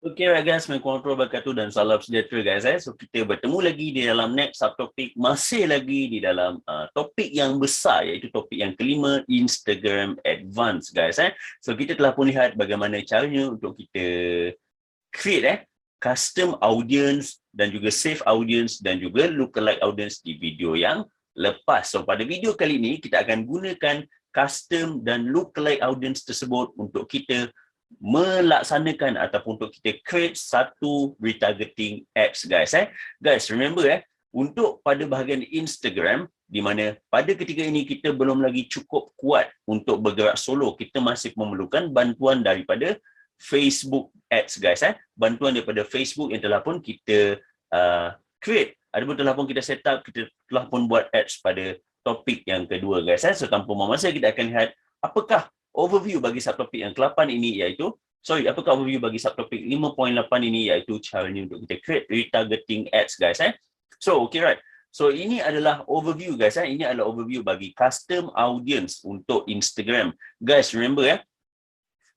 Okay, right guys, Assalamualaikum wabarakatuh dan salam sejahtera guys. So kita bertemu lagi di dalam next subtopik, masih lagi di dalam topik yang besar, iaitu topik yang kelima, Instagram Advanced guys. So kita telah pun lihat bagaimana caranya untuk kita create custom audience dan juga save audience dan juga lookalike audience di video yang lepas. So pada video kali ini kita akan gunakan custom dan lookalike audience tersebut untuk kita melaksanakan ataupun untuk kita create satu retargeting apps guys. Guys, remember untuk pada bahagian Instagram, di mana pada ketika ini kita belum lagi cukup kuat untuk bergerak solo, kita masih memerlukan bantuan daripada Facebook Ads guys. Bantuan daripada Facebook yang telah pun kita create, ataupun telah pun kita set up, kita telah pun buat ads pada topik yang kedua guys. So tanpa membuang masa, kita akan lihat apakah overview bagi subtopik yang ke-8 ini, iaitu apakah overview bagi subtopik 5.8 ini, iaitu caranya untuk kita create retargeting ads guys. So okay, right. So ini adalah overview guys. Ini adalah overview bagi custom audience untuk Instagram guys. Remember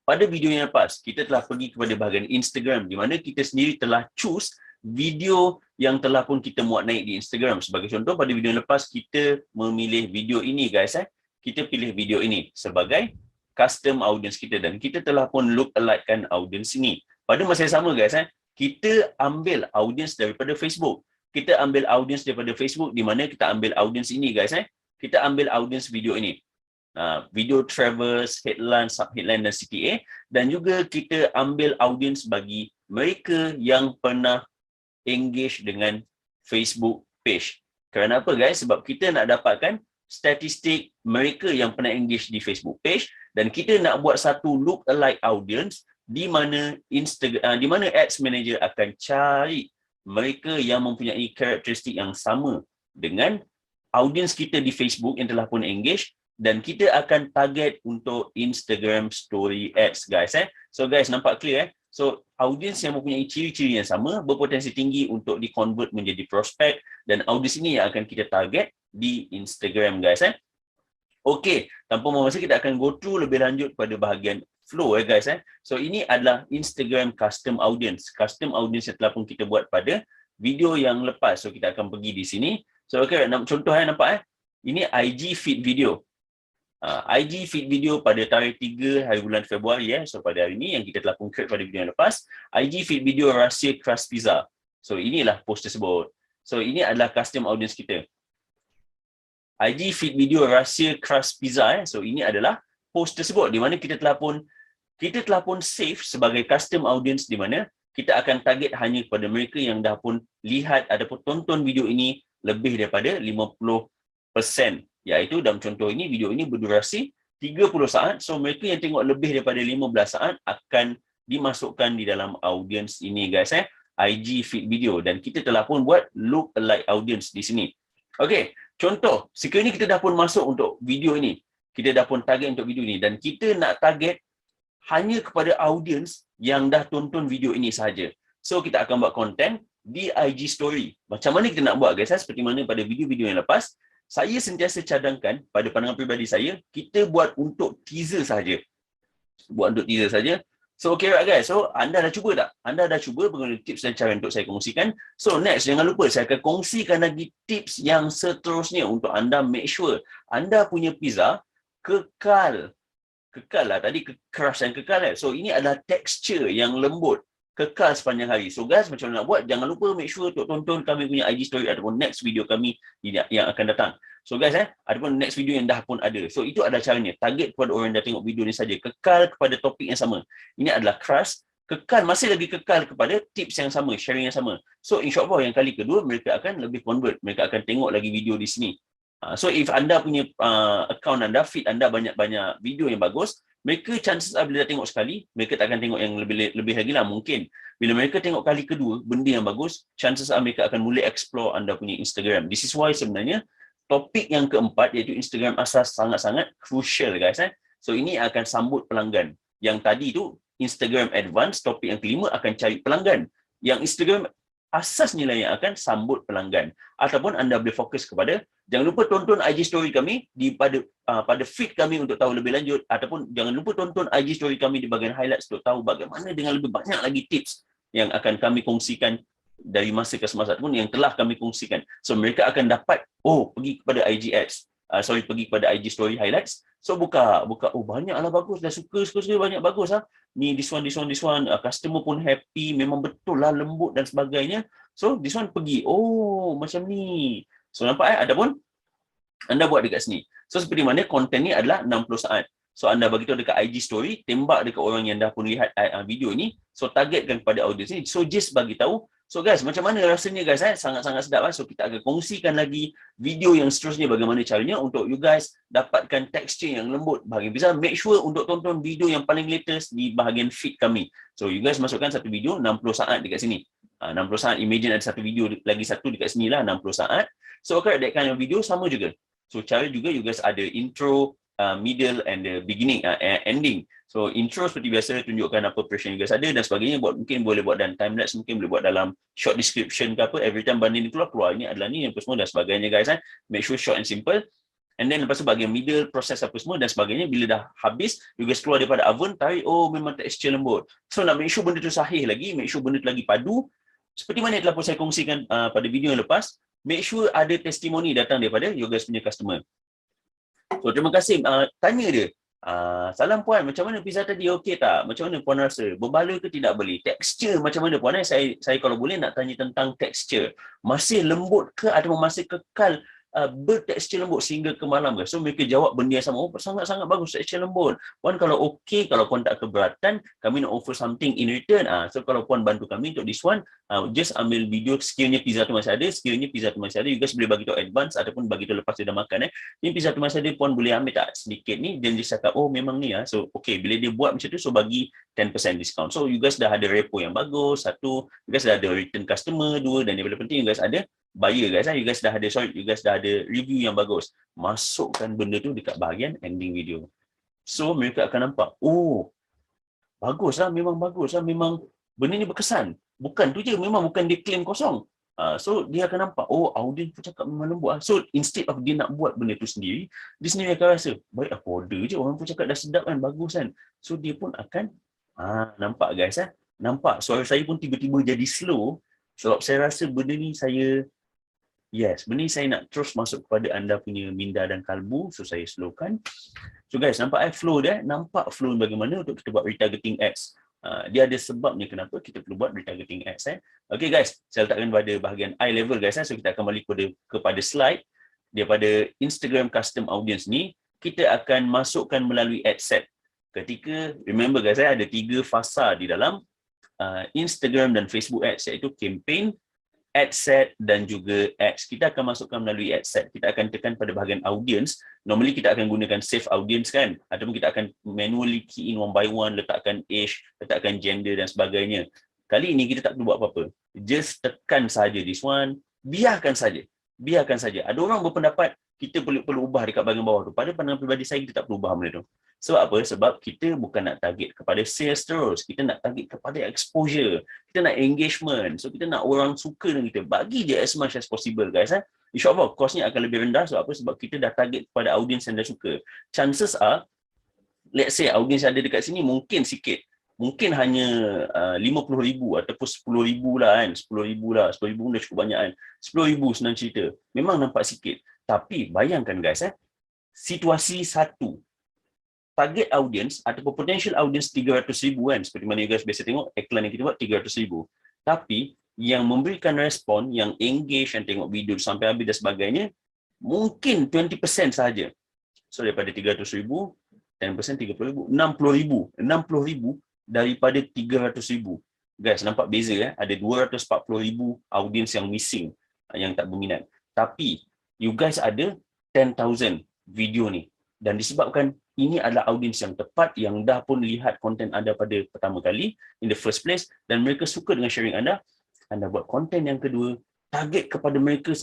pada video yang lepas kita telah pergi kepada bahagian Instagram, di mana kita sendiri telah choose video yang telah pun kita muat naik di Instagram. Sebagai contoh, pada video yang lepas kita memilih video ini guys. Kita pilih video ini sebagai custom audience kita dan kita telah pun look-alike-kan audience ini. Pada masa yang sama guys, kita ambil audience daripada Facebook. Kita ambil audience daripada Facebook, di mana kita ambil audience ini guys. Kita ambil audience video ini. Video Travels, headline, sub-headline dan CTA, dan juga kita ambil audience bagi mereka yang pernah engage dengan Facebook page. Kerana apa guys? Sebab kita nak dapatkan statistik mereka yang pernah engage di Facebook page, dan kita nak buat satu look-alike audience di mana di mana Ads Manager akan cari mereka yang mempunyai karakteristik yang sama dengan audience kita di Facebook yang telah pun engage, dan kita akan target untuk Instagram Story Ads guys. So guys, nampak clear So audience yang mempunyai ciri-ciri yang sama berpotensi tinggi untuk di-convert menjadi prospek, dan audience ini yang akan kita target di Instagram guys. Okey, tanpa membuang masa, kita akan go through lebih lanjut pada bahagian flow guys. So ini adalah Instagram custom audience. Custom audience yang telah pun kita buat pada video yang lepas. So kita akan pergi di sini. So okey, contoh nampak ini IG feed video. IG feed video pada tarikh 3 hari bulan Februari So pada hari ini yang kita telah pun create pada video yang lepas, IG feed video rahsia crust pizza. So inilah post tersebut. So ini adalah custom audience kita. IG feed video rahsia crust pizza So ini adalah post tersebut, di mana kita telah pun save sebagai custom audience, di mana kita akan target hanya kepada mereka yang dah pun lihat ataupun tonton video ini lebih daripada 50%. Iaitu dalam contoh ini, video ini berdurasi 30 saat. So mereka yang tengok lebih daripada 15 saat akan dimasukkan di dalam audience ini guys. IG feed video, dan kita telah pun buat look alike audience di sini. Okey, contoh sekiranya kita dah pun masuk untuk video ini, kita dah pun target untuk video ini, dan kita nak target hanya kepada audience yang dah tonton video ini sahaja. So kita akan buat konten di IG story. Macam mana kita nak buat guys? Seperti mana pada video-video yang lepas, saya sentiasa cadangkan pada pandangan peribadi saya, kita buat untuk teaser saja. Buat untuk teaser saja. So okay right guys, so anda dah cuba tak? Anda dah cuba menggunakan tips dan cara untuk saya kongsikan. So next, jangan lupa saya akan kongsikan lagi tips yang seterusnya untuk anda make sure anda punya pizza kekal lah tadi, keras dan kekal So ini adalah tekstur yang lembut, kekal sepanjang hari. So guys, macam mana nak buat? Jangan lupa make sure untuk tonton kami punya IG story ataupun next video kami yang akan datang. So guys, ataupun next video yang dah pun ada. So itu adalah caranya. Target kepada orang yang dah tengok video ni saja. Kekal kepada topik yang sama. Ini adalah keras, kekal, masih lagi kekal kepada tips yang sama, sharing yang sama. So insyaAllah yang kali kedua mereka akan lebih convert. Mereka akan tengok lagi video di sini. So if anda punya account anda, feed anda banyak-banyak video yang bagus, mereka chances bila dah tengok sekali, mereka tak akan tengok yang lebih lagi lah mungkin. Bila mereka tengok kali kedua benda yang bagus, chances mereka akan mula explore anda punya Instagram. This is why sebenarnya topik yang keempat, iaitu Instagram asas, sangat-sangat crucial guys. So ini akan sambut pelanggan. Yang tadi tu Instagram Advanced, topik yang kelima akan cari pelanggan. Yang Instagram asas nilai yang akan sambut pelanggan. Ataupun anda boleh fokus kepada, jangan lupa tonton IG story kami pada feed kami untuk tahu lebih lanjut, ataupun jangan lupa tonton IG story kami di bahagian highlights untuk tahu bagaimana dengan lebih banyak lagi tips yang akan kami kongsikan dari masa ke semasa pun yang telah kami kongsikan. So mereka akan dapat, pergi kepada IG ads, pergi kepada IG story highlights. So buka, banyaklah bagus, dah suka banyak bagus ni this one, customer pun happy, memang betul lah lembut dan sebagainya. So this one pergi, macam ni. So nampak adapun anda buat dekat sini. So seperti mana konten ni adalah 60 saat. So anda bagi tahu dekat IG story, tembak dekat orang yang dah pun lihat video ni. So targetkan kepada audience ni. So just bagi tahu. So guys, macam mana rasanya guys? Sangat-sangat sedap. So kita akan kongsikan lagi video yang seterusnya bagaimana caranya untuk you guys dapatkan texture yang lembut. Bahagian bisa make sure untuk tonton video yang paling latest di bahagian feed kami. So you guys masukkan satu video 60 saat dekat sini. 60 saat, imagine ada satu video lagi satu dekat sini lah 60 saat. So okay, that kind of video sama juga. So cara juga you guys ada intro, middle and the beginning, ending. So intro seperti biasa tunjukkan apa passion you guys ada dan sebagainya. Mungkin boleh buat dalam time lapse, mungkin boleh buat dalam short description ke apa. Every time banding ni keluar ini adalah ni apa semua dan sebagainya guys. Make sure short and simple. And then lepas tu bahagian middle, proses apa semua dan sebagainya. Bila dah habis, you guys keluar daripada oven, tarik, memang texture lembut. So nak make sure benda tu sahih lagi, make sure benda tu lagi padu. Seperti mana yang telah pun saya kongsikan pada video yang lepas, make sure ada testimoni datang daripada you guys punya customer. So terima kasih. Tanya dia, salam puan, macam mana pizza tadi, okey tak? Macam mana puan rasa? Berbaloi ke tidak beli? Texture macam mana puan? Saya kalau boleh nak tanya tentang texture. Masih lembut ke atau masih kekal bertekstur lembut sehingga ke malam ke? So mereka jawab benda yang sama, sangat-sangat bagus tekstur lembut. Puan kalau okey, kalau puan tak keberatan, kami nak offer something in return. So kalau puan bantu kami untuk this one, just ambil video sekiranya pizza tu masih ada, you guys boleh bagi tahu advance ataupun bagi tahu lepas dia dah makan. Ni pizza tu masih ada, puan boleh ambil tak sedikit ni? Dan dia cakap, memang ni So okey, bila dia buat macam tu, so bagi 10% discount. So you guys dah ada repo yang bagus, satu, you guys dah ada return customer, dua, dan yang paling penting you guys ada buyer guys. You guys dah ada review yang bagus. Masukkan benda tu dekat bahagian ending video. So mereka akan nampak, baguslah, memang baguslah, memang benda ni berkesan. Bukan tu je, memang bukan dia claim kosong. So dia akan nampak, audience pun cakap memang lembut. So instead of dia nak buat benda tu sendiri, dia sendiri akan rasa, baik aku order je, orang pun cakap dah sedap kan, bagus kan. So dia pun akan, nampak guys nampak suara saya pun tiba-tiba jadi slow. Sebab saya rasa benda ni benda ni saya nak terus masuk kepada anda punya minda dan kalbu. So saya slowkan. So guys, nampak flow dia? Nampak flow bagaimana untuk kita buat retargeting ads. Dia ada sebabnya kenapa kita perlu buat retargeting ads. Okay guys, saya letakkan pada bahagian eye level guys. So kita akan balik kepada slide. Daripada Instagram custom audience ni, kita akan masukkan melalui ad set. Remember guys, ada 3 fasa di dalam Instagram dan Facebook ads, iaitu campaign, ad set dan juga ads. Kita akan masukkan melalui ad set. Kita akan tekan pada bahagian audience. Normally kita akan gunakan save audience kan, ataupun kita akan manually key in one by one, letakkan age, letakkan gender dan sebagainya. Kali ini kita tak perlu buat apa-apa. Just tekan saja this one, biarkan saja. Ada orang berpendapat kita perlu ubah dekat bahagian bawah tu. Pada pandangan peribadi saya, kita tak perlu ubah benda tu. Sebab apa? Sebab kita bukan nak target kepada sales terus. Kita nak target kepada exposure. Kita nak engagement. So kita nak orang suka dengan kita. Bagi je as much as possible guys. InsyaAllah cost ni akan lebih rendah. Sebab apa? Sebab kita dah target kepada audience yang dah suka. Chances are, let's say audience ada dekat sini mungkin sikit. Mungkin hanya 50,000 ataupun 10,000 lah kan. 10,000 lah. 10,000 dah cukup banyak kan. 10,000 senang cerita. Memang nampak sikit. Tapi bayangkan guys, situasi satu. Target audience ataupun potential audience 300,000 kan. Seperti mana you guys biasa tengok iklan yang kita buat 300,000. Tapi yang memberikan respon, yang engage, yang tengok video sampai habis dan sebagainya, mungkin 20% sahaja. So daripada 300,000, 10% 30,000, 60,000. 60,000 daripada 300,000. Guys, nampak beza Ada 240,000 audience yang missing, yang tak berminat. Tapi you guys ada 10,000 video ni. Dan disebabkan ini adalah audience yang tepat, yang dah pun lihat konten anda pada pertama kali, in the first place, dan mereka suka dengan sharing anda, anda buat konten yang kedua, target kepada mereka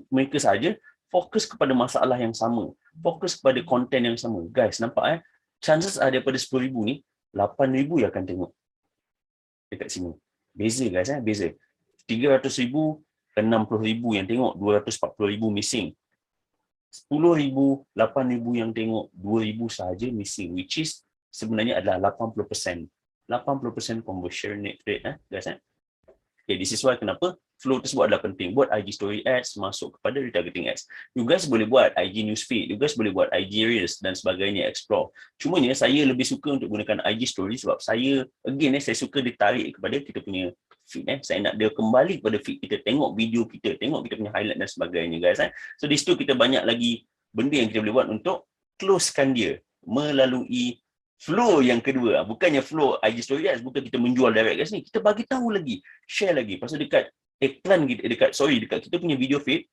mereka saja, fokus kepada masalah yang sama, fokus kepada konten yang sama. Guys, nampak chances ada daripada 10,000 ni, 8,000 yang akan tengok dekat sini. Beza guys, beza. 300,000 ke 60,000 yang tengok, 240,000 missing. 10,000, 8,000 yang tengok, 2,000 sahaja missing, which is sebenarnya adalah 80%. 80% conversion rate guys. Okay, this is why kenapa flow tersebut adalah penting. Buat IG story ads, masuk kepada retargeting ads. You guys boleh buat IG newsfeed, you guys boleh buat IG reels dan sebagainya, explore. Cumanya saya lebih suka untuk gunakan IG story sebab saya, again saya suka ditarik kepada kita punya feed. Saya nak dia kembali kepada feed kita, tengok video kita, tengok kita punya highlight dan sebagainya guys. So di situ kita banyak lagi benda yang kita boleh buat untuk closekan dia melalui flow yang kedua. Bukannya flow IG story ads, bukan kita menjual direct kat sini, kita bagi tahu lagi, share lagi. Pasal dekat iklan kita, dekat kita punya video feed,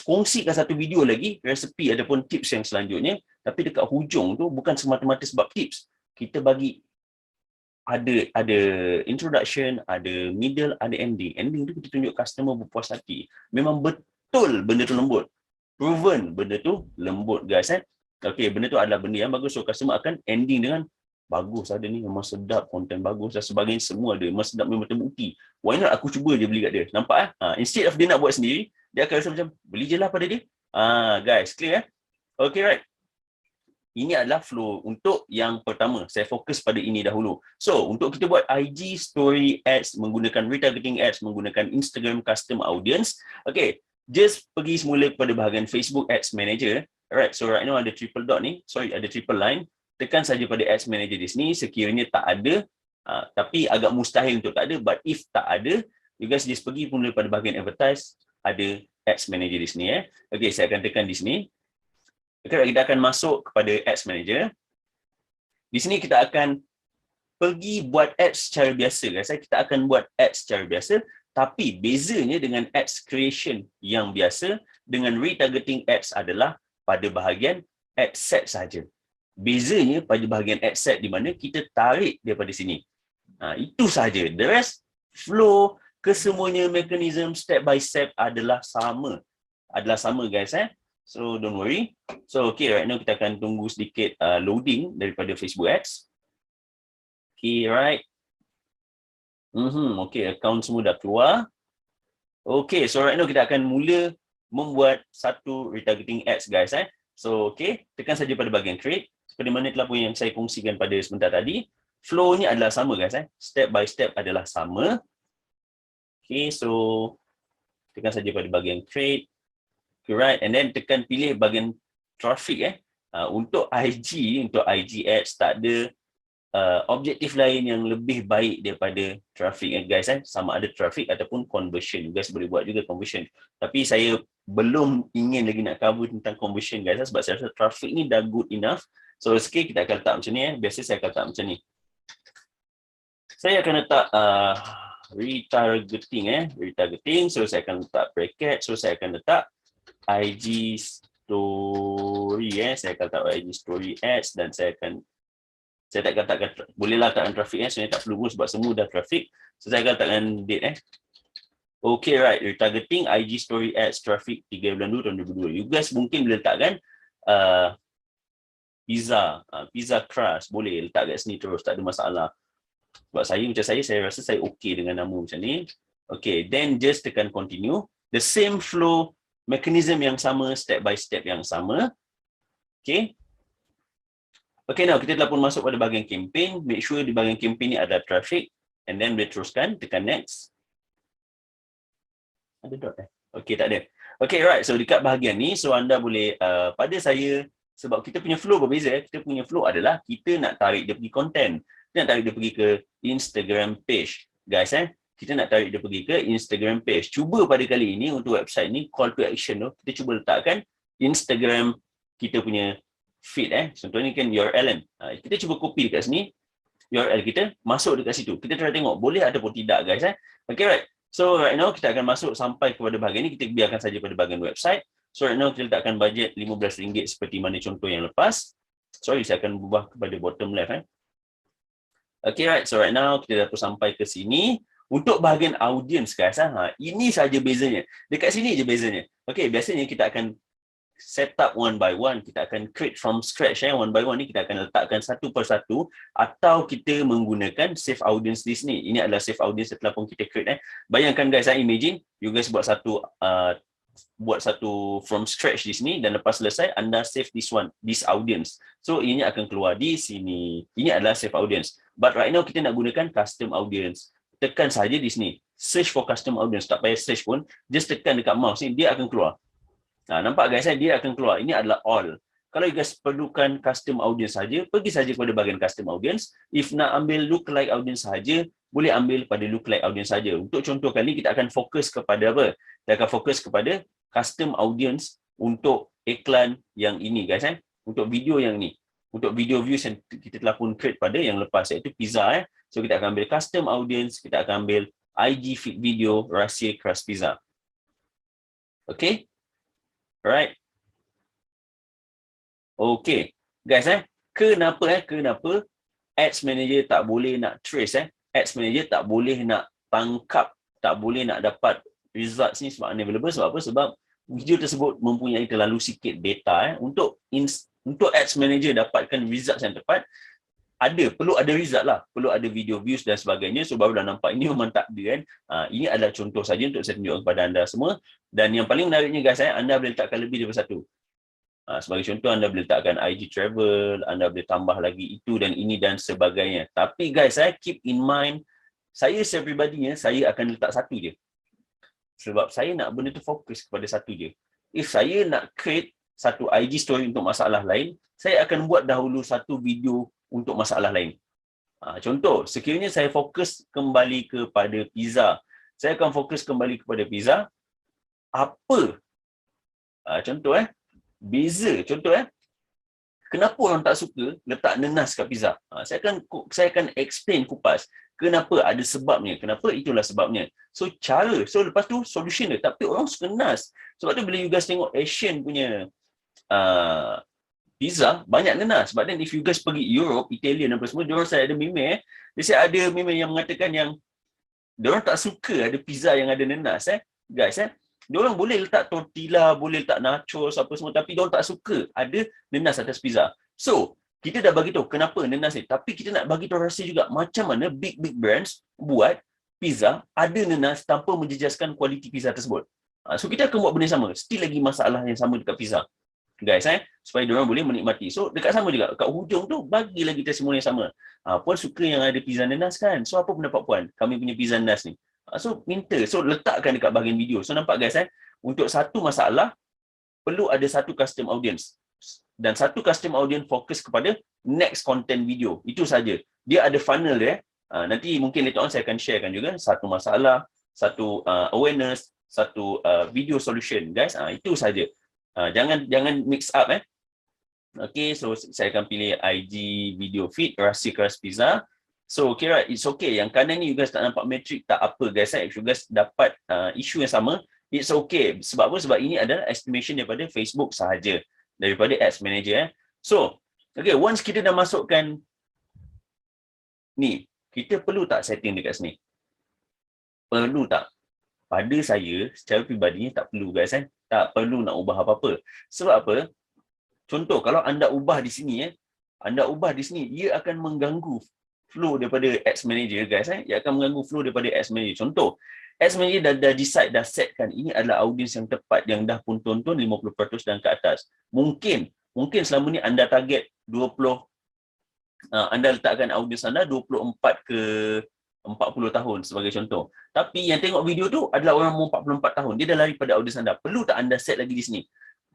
kongsikan satu video lagi resepi ataupun tips yang selanjutnya, tapi dekat hujung tu bukan semata-mata sebab tips, kita bagi ada introduction, ada middle, ada ending. Ending tu kita tunjuk customer berpuas hati, memang betul benda tu lembut, proven benda tu lembut guys. Okay, benda tu adalah benda yang bagus, so customer akan ending dengan bagus, ada ni memang sedap, konten bagus dan sebagainya, semua ada, memang sedap, memang terbukti. Why not aku cuba je beli kat dia, nampak instead of dia nak buat sendiri, dia akan rasa macam beli je lah pada dia. Guys, clear Okay, right. Ini adalah flow untuk yang pertama. Saya fokus pada ini dahulu. So, untuk kita buat IG story ads menggunakan retargeting ads, menggunakan Instagram custom audience, okay, just pergi semula kepada bahagian Facebook Ads Manager. Alright, so right now ada triple dot ni, ada triple line. Tekan saja pada Ads Manager di sini, sekiranya tak ada, tapi agak mustahil untuk tak ada, but if tak ada, you guys just pergi pun pada bahagian advertise, ada Ads Manager di sini. Okay, saya akan tekan di sini. Okay, kita akan masuk kepada Ads Manager. Di sini kita akan pergi buat ads secara biasa guys. Kita akan buat ads secara biasa, tapi bezanya dengan ads creation yang biasa dengan retargeting ads adalah pada bahagian ad set saja. Bezanya pada bahagian ad set di mana kita tarik daripada sini. Itu saja. The rest, flow, kesemuanya, mekanisme, step by step adalah sama. Adalah sama guys. So don't worry. So okay, right now kita akan tunggu sedikit loading daripada Facebook Ads. Okay, right. Okay, account semua dah keluar. Okay, so right now kita akan mula membuat satu retargeting ads guys. So okay, tekan saja pada bahagian create. Seperti mana telah pun yang saya kongsikan pada sebentar tadi, flow-nya adalah sama guys. Step by step adalah sama. Okay, so tekan saja pada bahagian create. Okay, right, and then tekan pilih bahagian traffic. Untuk IG ads tak ada objektif lain yang lebih baik daripada traffic guys. Sama ada traffic ataupun conversion. You guys boleh buat juga conversion, tapi saya belum ingin lagi nak cover tentang conversion guys, sebab saya rasa traffic ni dah good enough. So sikit kita akan letak macam ni. Biasa saya akan letak macam ni. Saya akan letak retargeting. So saya akan letak bracket. So saya akan letak IG story. Saya akan letak IG story ads, dan saya tak katakan bolehlah letakkan traffic sebenarnya tak perlu pun sebab semua dah traffic. So saya akan letakkan date Okay, right, retargeting IG story ads traffic 3 bulan 2 tahun 2022. You guys mungkin boleh letakkan pizza crust, boleh letak kat sini terus, tak ada masalah. Sebab saya rasa saya okey dengan nama macam ni. Okay, then just tekan continue. The same flow, mechanism yang sama, step by step yang sama. Okay. Okay, now kita telah pun masuk pada bahagian campaign. Make sure di bahagian campaign ni ada traffic, and then boleh teruskan, tekan next. Ada dot Okay, tak ada. Okay, right. So dekat bahagian ni, so anda boleh pada saya, sebab kita punya flow berbeza. Kita punya flow adalah kita nak tarik dia pergi content. Kita nak tarik dia pergi ke Instagram page. Guys, kita nak tarik dia pergi ke Instagram page. Cuba pada kali ini untuk website ni, call to action tu, kita cuba letakkan Instagram kita punya feed. Contohnya kan URL kita cuba copy dekat sini URL kita, masuk dekat situ. Kita try tengok boleh ataupun tidak guys. Okay, right. So right now kita akan masuk sampai kepada bahagian ni. Kita biarkan saja pada bahagian website. So right now kita letakkan bajet RM15 seperti mana contoh yang lepas. Sorry, saya akan ubah kepada bottom left. Okay, right. So right now kita dah sampai ke sini. Untuk bahagian audience guys, ini saja bezanya. Dekat sini je bezanya. Okay, biasanya kita akan set up one by one. Kita akan create from scratch. One by one ni kita akan letakkan satu persatu, atau kita menggunakan save audience di sini. Ini adalah save audience setelah pun kita create. Bayangkan guys, imagine you guys buat satu from scratch di sini, dan lepas selesai anda save this audience. So ini akan keluar di sini. Ini adalah save audience. But right now kita nak gunakan custom audience. Tekan saja di sini. Search for custom audience. Tak payah search pun. Just tekan dekat mouse ni, dia akan keluar. Nampak guys, dia akan keluar. Ini adalah all. Kalau you guys perlukan custom audience saja, pergi saja kepada bahagian custom audience. If nak ambil lookalike audience saja, boleh ambil pada lookalike audience saja. Untuk contoh kali kita akan fokus kepada apa? Kita akan fokus kepada custom audience untuk iklan yang ini guys. Untuk video yang ni. Untuk video views yang kita telah pun create pada yang lepas, iaitu pizza. So kita akan ambil custom audience, kita akan ambil IG feed video rahsia crust pizza. Okay? Alright. Okay. Guys, kenapa Ads Manager tak boleh nak trace? Ads Manager tak boleh nak tangkap, tak boleh nak dapat results ni sebab unavailable. Sebab apa? Sebab video tersebut mempunyai terlalu sikit data. Untuk Ads Manager dapatkan results yang tepat, perlu ada result lah, perlu ada video views dan sebagainya. So baru dah nampak ini memang tak ada kan. Ini adalah contoh saja untuk saya tunjukkan kepada anda semua. Dan yang paling menariknya guys, anda boleh letakkan lebih daripada satu. Sebagai contoh, anda boleh letakkan IG travel, anda boleh tambah lagi itu dan ini dan sebagainya. Tapi guys, keep in mind, saya pribadinya, saya akan letak satu je. Sebab saya nak benda tu fokus kepada satu je. If saya nak create satu IG story untuk masalah lain, saya akan buat dahulu satu video untuk masalah lain. Contoh, sekiranya saya fokus kembali kepada pizza, saya akan fokus kembali kepada pizza. Apa? Contoh beza. Contoh kenapa orang tak suka letak nenas kat pizza? Saya akan explain kupas kenapa, ada sebabnya, kenapa, itulah sebabnya. So lepas tu solution dia, tapi orang suka nenas. Sebab tu bila you guys tengok Asian punya pizza banyak nenas. But then if you guys pergi Europe, Italian apa semua, diorang saya ada meme ada meme yang mengatakan yang diorang tak suka ada pizza yang ada nenas guys. Diorang boleh letak tortilla, boleh letak nachos apa semua, tapi diorang tak suka ada nenas atas pizza. So kita dah bagi tahu kenapa nenas ni, tapi kita nak bagi tahu rasa juga macam mana big brands buat pizza ada nenas tanpa menjejaskan kualiti pizza tersebut. So kita akan buat benda sama, still lagi masalah yang sama dekat pizza guys, supaya diorang boleh menikmati. So dekat sama juga, kat hujung tu bagi lagi testimoni yang sama. Puan suka yang ada pizza nenas kan? So apa pendapat puan? Kami punya pizza nenas ni. So minta, so letakkan dekat bahagian video. So nampak guys, untuk satu masalah perlu ada satu custom audience. Dan satu custom audience fokus kepada next content video. Itu saja. Dia ada funnel dia. Nanti mungkin later on saya akan sharekan juga satu masalah, satu awareness, satu video solution guys. Itu saja. Jangan mix up Okay, so saya akan pilih IG video feed rahsia crust pizza. So okay right, it's okay. Yang kanan ni you guys tak nampak metrik, tak apa guys. If you guys dapat isu yang sama, it's okay. Sebab apa? Sebab ini adalah estimation daripada Facebook sahaja, daripada Ads Manager. So okay, once kita dah masukkan ni, kita perlu tak setting dekat sini? Perlu tak? Pada saya secara peribadinya tak perlu guys. Tak perlu nak ubah apa-apa. Sebab apa? Contoh, kalau anda ubah di sini ia akan mengganggu flow daripada Ads Manager guys. Ia akan mengganggu flow daripada Ads Manager. Contoh, Ads Manager dah decide, dah setkan ini adalah audience yang tepat, yang dah pun tonton 50% dan ke atas. Mungkin selama ni anda target 20, anda letakkan audience anda 24 ke 40 tahun sebagai contoh. Tapi yang tengok video tu adalah orang umur 44 tahun. Dia dah lari pada audience anda. Perlu tak anda set lagi di sini?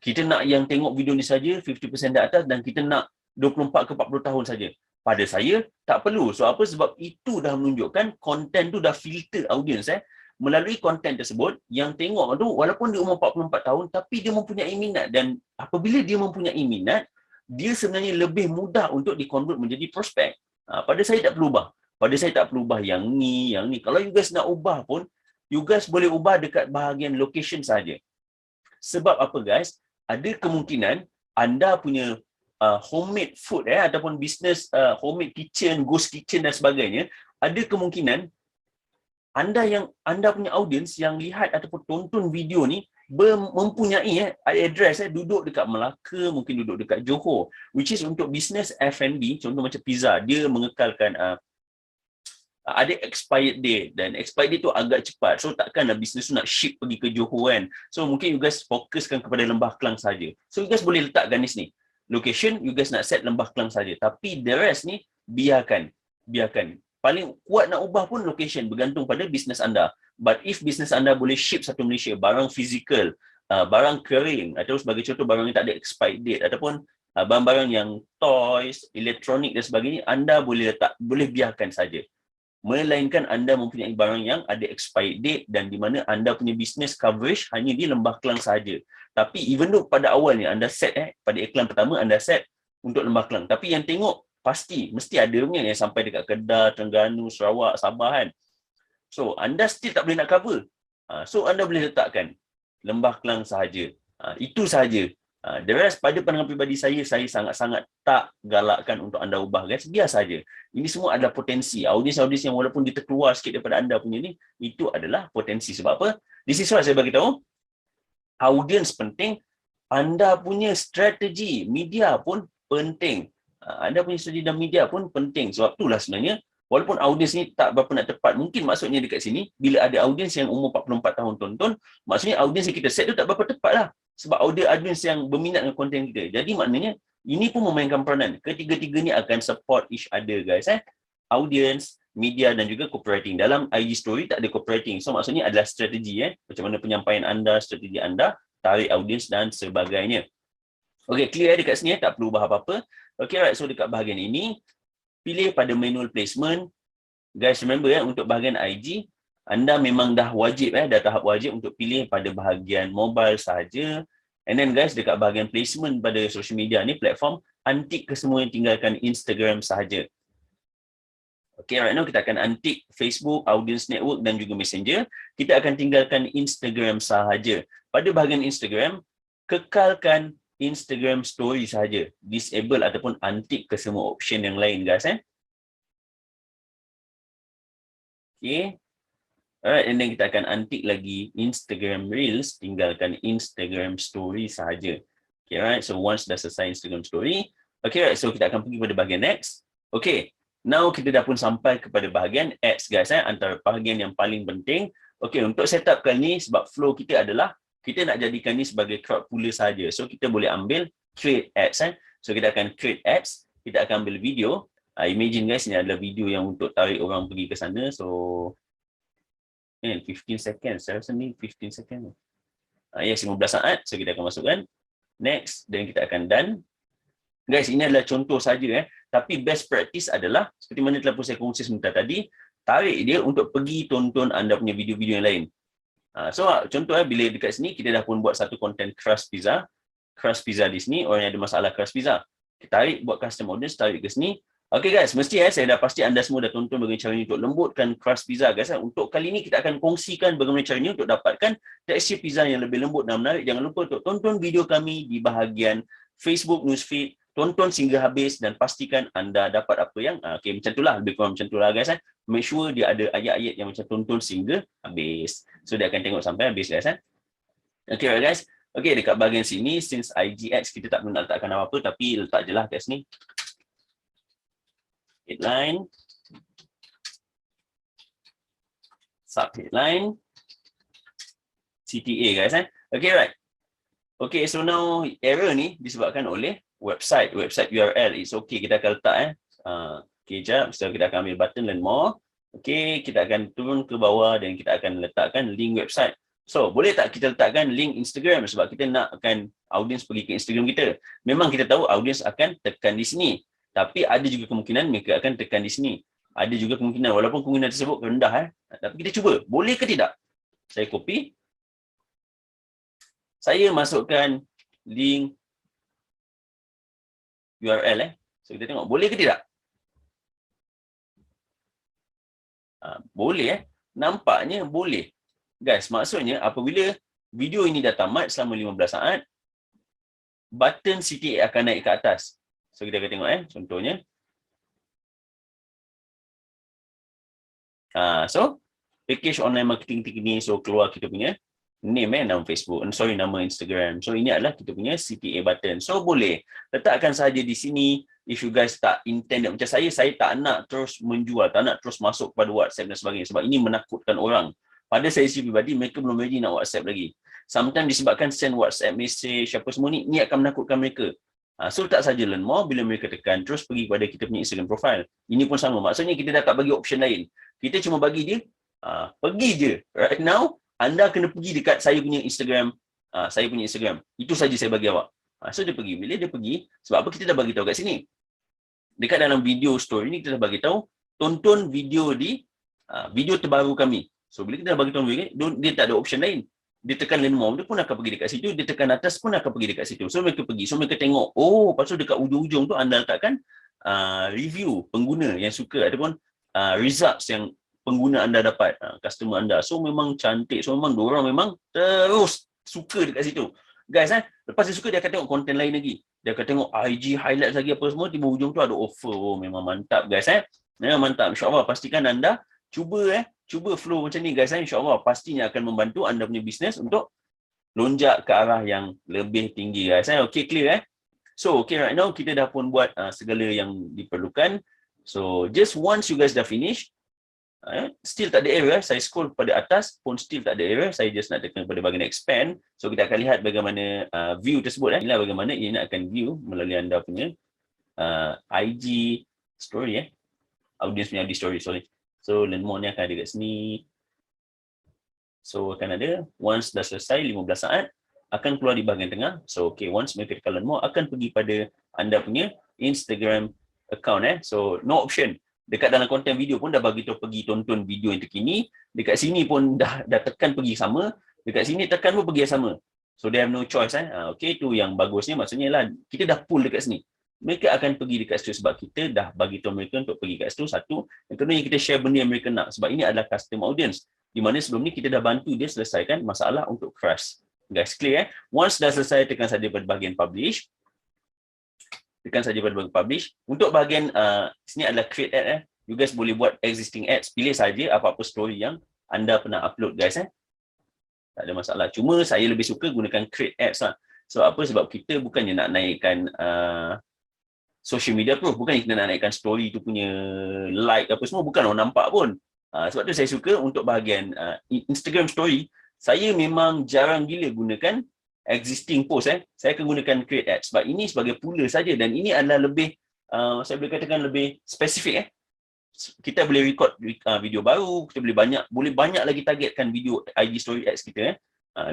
Kita nak yang tengok video ni saja 50% di atas dan kita nak 24 ke 40 tahun saja. Pada saya tak perlu. So apa? Sebab itu dah menunjukkan konten tu dah filter audience melalui konten tersebut. Yang tengok tu walaupun dia umur 44 tahun tapi dia mempunyai minat, dan apabila dia mempunyai minat, dia sebenarnya lebih mudah untuk di-convert menjadi prospek. Pada saya tak perlu ubah. Pada saya tak perlu ubah yang ni. Kalau you guys nak ubah pun, you guys boleh ubah dekat bahagian location saja. Sebab apa guys? Ada kemungkinan anda punya homemade food ataupun bisnes homemade kitchen, ghost kitchen dan sebagainya, ada kemungkinan anda punya audience yang lihat ataupun tonton video ni mempunyai address duduk dekat Melaka, mungkin duduk dekat Johor, which is untuk bisnes F&B, contoh macam pizza, dia mengekalkan ada expired date, dan expired date tu agak cepat. So takkanlah bisnes tu nak ship pergi ke Johor kan. So mungkin you guys fokuskan kepada Lembah Kelang saja. So you guys boleh letakkan di sini. Location you guys nak set Lembah Kelang saja. Tapi the rest ni biarkan biarkan. Paling kuat nak ubah pun location, bergantung pada bisnes anda. But if bisnes anda boleh ship satu Malaysia, barang fizikal, barang kering, atau sebagai contoh barang yang tak ada expired date, ataupun barang-barang yang toys, elektronik dan sebagainya, anda boleh biarkan saja. Melainkan anda mempunyai barang yang ada expired date dan di mana anda punya business coverage hanya di Lembah Kelang sahaja. Tapi even though pada awalnya anda set pada iklan pertama anda set untuk Lembah Kelang, tapi yang tengok mesti ada punya yang sampai dekat Kedah, Terengganu, Sarawak, Sabah kan. So anda still tak boleh nak cover. So anda boleh letakkan Lembah Kelang sahaja. Itu sahaja. The rest, pada pandangan pribadi saya sangat-sangat tak galakkan untuk anda ubah, guys. Biar saja. Ini semua adalah potensi. Audiens-audiens yang walaupun dia terkeluar sikit daripada anda punya ni, itu adalah potensi. Sebab apa? This is why saya bagi tahu, audiens penting, anda punya strategi media pun penting. Anda punya strategi dan media pun penting. Sebab itulah sebenarnya, walaupun audiens ni tak berapa nak tepat, mungkin maksudnya dekat sini, bila ada audiens yang umur 44 tahun tonton, maksudnya audiens yang kita set tu tak berapa tepat lah. Sebab audiens yang berminat dengan konten kita. Jadi maknanya, ini pun memainkan peranan. Ketiga-tiga ni akan support each other, guys. Audiens, media dan juga copywriting. Dalam IG story tak ada copywriting. So maksudnya adalah strategi. Macam mana penyampaian anda, strategi anda, tarik audiens dan sebagainya. Okay, clear dekat sini, tak perlu ubah apa-apa. Okay, right. So dekat bahagian ini, pilih pada manual placement. Guys, remember untuk bahagian IG, anda memang dah wajib, dah tahap wajib untuk pilih pada bahagian mobile sahaja. And then guys, dekat bahagian placement pada social media ni, platform, antik ke semua, tinggalkan Instagram sahaja. Okay, right now kita akan antik Facebook, Audience Network dan juga Messenger. Kita akan tinggalkan Instagram sahaja. Pada bahagian Instagram, kekalkan Instagram story sahaja. Disable ataupun antik ke semua option yang lain, guys. Okay. Alright, and then kita akan antik lagi Instagram Reels, tinggalkan Instagram Story sahaja. Okay, right. So once dah selesai Instagram Story, okay, right. So kita akan pergi pada bahagian next. Okay, now kita dah pun sampai kepada bahagian ads, guys. Antara bahagian yang paling penting. Okay, untuk setup kali ni, sebab flow kita adalah kita nak jadikan ni sebagai crowd puller sahaja. So kita boleh ambil create ads. So kita akan create ads, kita akan ambil video. Imagine guys, ni adalah video yang untuk tarik orang pergi ke sana. So 15 seconds, saya rasa ni 15 seconds. Yes, 15 saat. So kita akan masukkan next dan kita akan done. Guys, ini adalah contoh saja. Tapi best practice adalah seperti mana telah pun saya kongsi sebentar tadi, tarik dia untuk pergi tonton anda punya video-video yang lain. So contoh bila dekat sini kita dah pun buat satu konten crust pizza di sini, orang yang ada masalah crust pizza. Kita tarik buat custom audience, tarik ke sini. Okay guys, mesti saya dah pasti anda semua dah tonton bagaimana cara ni untuk lembutkan crust pizza, guys. Untuk kali ni kita akan kongsikan bagaimana cara ni untuk dapatkan tekstur pizza yang lebih lembut dan menarik. Jangan lupa untuk tonton video kami di bahagian Facebook newsfeed, tonton sehingga habis dan pastikan anda dapat apa yang okay, macam itulah, lebih kurang macam itulah, guys. Make sure dia ada ayat-ayat yang macam tonton sehingga habis. So dia akan tengok sampai habis, guys. Okay right, guys. Okay, dekat bahagian sini, since IGX kita tak perlu nak letakkan apa-apa, tapi letak je lah kat sini. Headline, sub-headline, CTA, guys. Okay, right. Okay, so now error ni disebabkan oleh website URL. It's okay, kita akan letak. Okay, jap. So kita akan ambil button learn more. Okay, kita akan turun ke bawah dan kita akan letakkan link website. So, boleh tak kita letakkan link Instagram sebab kita nak akan audiens pergi ke Instagram kita. Memang kita tahu audiens akan tekan di sini. Tapi ada juga kemungkinan mereka akan tekan di sini. Ada juga kemungkinan, walaupun kemungkinan tersebut rendah. Tapi kita cuba, boleh ke tidak? Saya copy. Saya masukkan link URL. So kita tengok, boleh ke tidak? Boleh. Nampaknya boleh. Guys, maksudnya apabila video ini dah tamat selama 15 saat, button CTA akan naik ke atas. So kita akan tengok contohnya. So package online marketing ni, so keluar kita punya name nama Facebook, nama Instagram. So ini adalah kita punya CTA button. So boleh letakkan saja di sini. If you guys tak intend, macam saya tak nak terus menjual, tak nak terus masuk pada WhatsApp dan sebagainya sebab ini menakutkan orang. Pada saya pribadi, mereka belum ready nak WhatsApp lagi. Sometimes disebabkan send WhatsApp message apa semua ni akan menakutkan mereka. So tak saja learn more, bila mereka tekan terus pergi kepada kita punya Instagram profile. Ini pun sama, maksudnya kita dah tak bagi option lain. Kita cuma bagi dia pergi je. Right now anda kena pergi dekat saya punya Instagram, itu saja saya bagi awak. So dia pergi. Bila dia pergi, sebab apa kita dah bagi tahu kat sini, dekat dalam video story ni kita dah bagi tahu tonton video di video terbaru kami. So bila kita dah bagi tahu dia tak ada option lain. Dia tekan learn more, dia pun akan pergi dekat situ. Dia tekan atas pun akan pergi dekat situ. So mereka pergi. So mereka tengok, oh, lepas tu dekat ujung-ujung tu anda letakkan review pengguna yang suka ataupun results yang pengguna anda dapat, customer anda. So memang cantik. So memang diorang memang terus suka dekat situ. Guys, lepas dia suka, dia akan tengok konten lain lagi. Dia akan tengok IG highlights lagi apa semua. Tiba ujung tu ada offer. Oh, memang mantap guys. Memang mantap. InsyaAllah pastikan anda cuba flow macam ni guys. InsyaAllah pastinya akan membantu anda punya bisnes untuk lonjak ke arah yang lebih tinggi guys. Okay, clear So, okay, right now kita dah pun buat segala yang diperlukan. So, just once you guys dah finish, still tak ada error, saya scroll pada atas pun still tak ada error, saya just nak tekan pada bahagian expand. So, kita akan lihat bagaimana view tersebut. Inilah bagaimana ia nak akan view melalui anda punya IG story audience punya IG story, sorry. So, learn more ni akan ada kat sini. So, akan ada, once dah selesai 15 saat, akan keluar di bahagian tengah. So, okay, once mereka tekan learn more, akan pergi pada anda punya Instagram account. So, no option. Dekat dalam konten video pun dah bagi tahu pergi tonton video yang terkini. Dekat sini pun dah tekan pergi sama. Dekat sini tekan pun pergi sama. So, they have no choice. Okay, tu yang bagusnya. Maksudnya lah, kita dah pull dekat sini. Mereka akan pergi dekat situ sebab kita dah bagi tahu mereka untuk pergi kat situ. Satu. Yang kedua, kita share benda yang mereka nak. Sebab ini adalah custom audience. Di mana sebelum ni kita dah bantu dia selesaikan masalah untuk crash. Guys, clear Once dah selesai, tekan saja pada bahagian publish. Tekan saja pada bahagian publish. Untuk bahagian sini adalah create ad. You guys boleh buat existing ads. Pilih saja apa-apa story yang anda pernah upload guys. Tak ada masalah. Cuma saya lebih suka gunakan create ads lah. Sebab apa? Sebab kita bukannya nak naikkan social media proof. Bukannya kita nak naikkan story tu punya like apa semua. Bukan orang nampak pun. Sebab tu saya suka untuk bahagian Instagram story, saya memang jarang gila gunakan existing post. Saya akan gunakan create ads. Sebab ini sebagai pula saja dan ini adalah lebih, saya boleh katakan lebih spesifik. Kita boleh record video baru, kita boleh banyak lagi targetkan video IG story ads kita.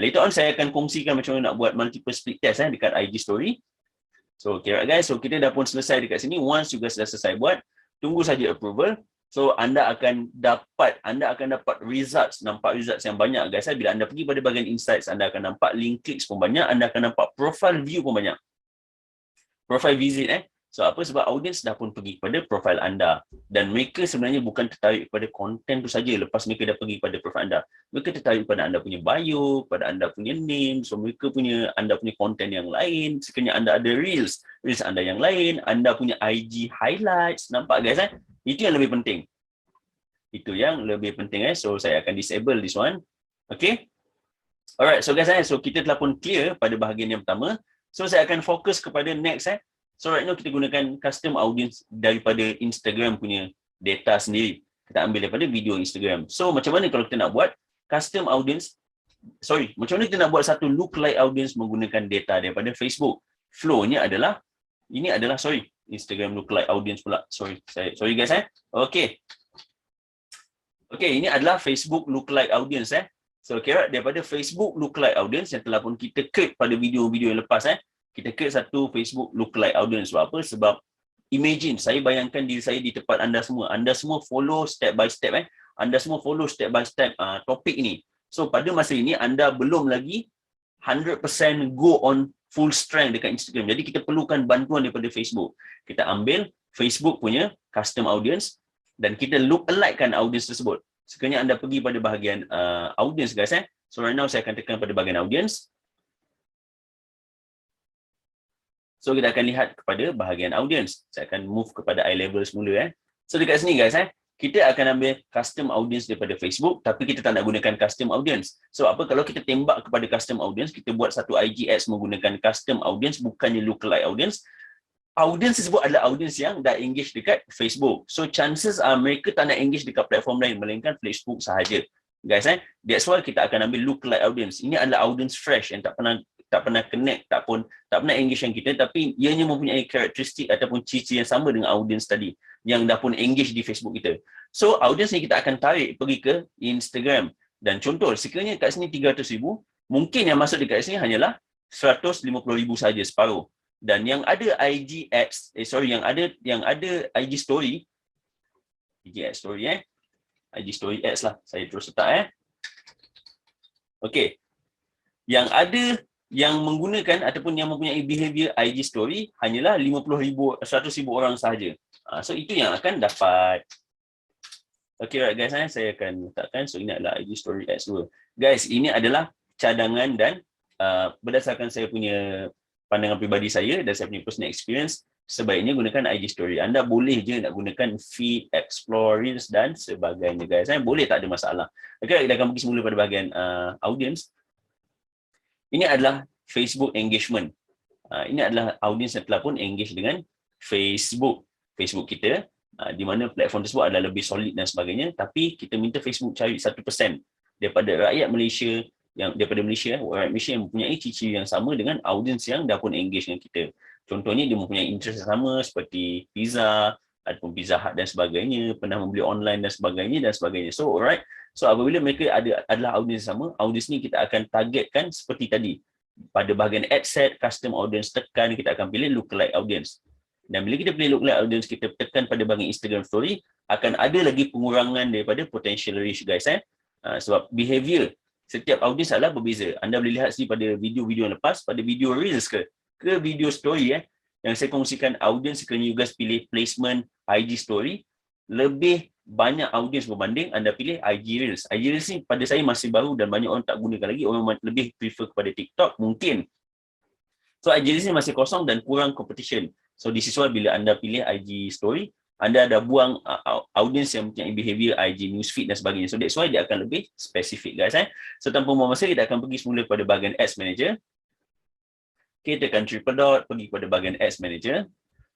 Later on saya akan kongsikan macam mana nak buat multiple split test dekat IG story. So, okay right guys, so kita dah pun selesai dekat sini. Once you guys dah selesai buat, tunggu saja approval. So, anda akan dapat results, nampak results yang banyak guys. Bila anda pergi pada bahagian insights, anda akan nampak link clicks pun banyak, anda akan nampak profile view pun banyak. Profile visit So, apa? Sebab audience dah pun pergi kepada profile anda. Dan mereka sebenarnya bukan tertarik kepada konten tu saja lepas mereka dah pergi kepada profile anda. Mereka tertarik pada anda punya bio, pada anda punya name. So, anda punya konten yang lain. Sekiranya anda ada reels anda yang lain. Anda punya IG highlights. Nampak guys? Itu yang lebih penting. Itu yang lebih penting. So, saya akan disable this one. Okay? Alright, so guys, so kita telah pun clear pada bahagian yang pertama. So, saya akan fokus kepada next. So right now kita gunakan custom audience daripada Instagram punya data sendiri. Kita ambil daripada video Instagram. So macam mana kalau kita nak buat custom audience, macam mana kita nak buat satu lookalike audience menggunakan data daripada Facebook? Flow-nya adalah, Instagram lookalike audience pula. Sorry guys Okay, ini adalah Facebook lookalike audience So kira daripada Facebook lookalike audience yang telah pun kita create pada video-video yang lepas kita create satu Facebook lookalike audience. Sebab apa? Sebab imagine, saya bayangkan diri saya di tempat anda semua. Anda semua follow step by step. Anda semua follow step by step topik ini. So, pada masa ini, anda belum lagi 100% go on full strength dekat Instagram. Jadi, kita perlukan bantuan daripada Facebook. Kita ambil Facebook punya custom audience dan kita lookalike-kan audience tersebut. Sekiranya anda pergi pada bahagian audience, guys. So, right now, saya akan tekan pada bahagian audience. So, kita akan lihat kepada bahagian audience. Saya akan move kepada eye level semula. So, dekat sini guys, kita akan ambil custom audience daripada Facebook, tapi kita tak nak gunakan custom audience. So, apa kalau kita tembak kepada custom audience, kita buat satu IG ads menggunakan custom audience, bukannya lookalike audience. Audience tersebut adalah audience yang dah engage dekat Facebook. So, chances mereka tak nak engage dekat platform lain, melainkan Facebook sahaja. Guys, that's why kita akan ambil lookalike audience. Ini adalah audience fresh yang tak pernah tak pernah connect, tak pernah engage dengan kita, tapi ianya mempunyai karakteristik ataupun ciri-ciri yang sama dengan audience tadi yang dah pun engage di Facebook kita. So audience ni kita akan tarik pergi ke Instagram. Dan contoh, sekiranya kat sini 300,000, mungkin yang masuk dekat sini hanyalah 150,000 saja, separuh. Dan yang ada IG ads, yang ada IG story, IG story ads lah. Saya terus letak Okey. Yang ada yang menggunakan ataupun yang mempunyai behavior IG story hanyalah 50,000, 100,000 orang sahaja. So itu yang akan dapat. Okey, right guys, saya akan letakkan. So ini adalah IG story ads 2. Guys, ini adalah cadangan dan berdasarkan saya punya pandangan pribadi saya dan saya punya personal experience, sebaiknya gunakan IG story. Anda boleh je nak gunakan feed, explore, reels dan sebagainya guys. Boleh, tak ada masalah. Okey, kita akan pergi semula pada bahagian audience. Ini adalah Facebook engagement. Ini adalah audience yang telah pun engage dengan Facebook kita, di mana platform tersebut adalah lebih solid dan sebagainya, tapi kita minta Facebook cari 1% daripada rakyat Malaysia rakyat Malaysia yang mempunyai ciri-ciri yang sama dengan audience yang dah pun engage dengan kita. Contohnya dia mempunyai interest yang sama seperti pizza ataupun Pizza Hut dan sebagainya, pernah membeli online dan sebagainya. So alright. So apabila mereka adalah audience sama, audience ni kita akan targetkan seperti tadi. Pada bahagian ad set, custom audience tekan, kita akan pilih lookalike audience. Dan bila kita pilih lookalike audience, kita tekan pada bahagian Instagram story, akan ada lagi pengurangan daripada potential reach guys. Sebab behavior setiap audience adalah berbeza. Anda boleh lihat sini pada video-video yang lepas, pada video reels ke video story yang saya kongsikan, audience sekiranya you guys pilih placement IG story, lebih banyak audience berbanding anda pilih IG Reels. IG Reels ni pada saya masih baru dan banyak orang tak gunakan lagi. Orang lebih prefer kepada TikTok mungkin. So IG Reels ni masih kosong dan kurang competition. So this is why bila anda pilih IG Story, anda ada buang audience yang mempunyai behavior IG newsfeed dan sebagainya. So that's why dia akan lebih spesifik guys. So tanpa membuang masa, kita akan pergi semula pada bahagian Ads Manager. Okay, tekan triple dot, pergi pada bahagian Ads Manager.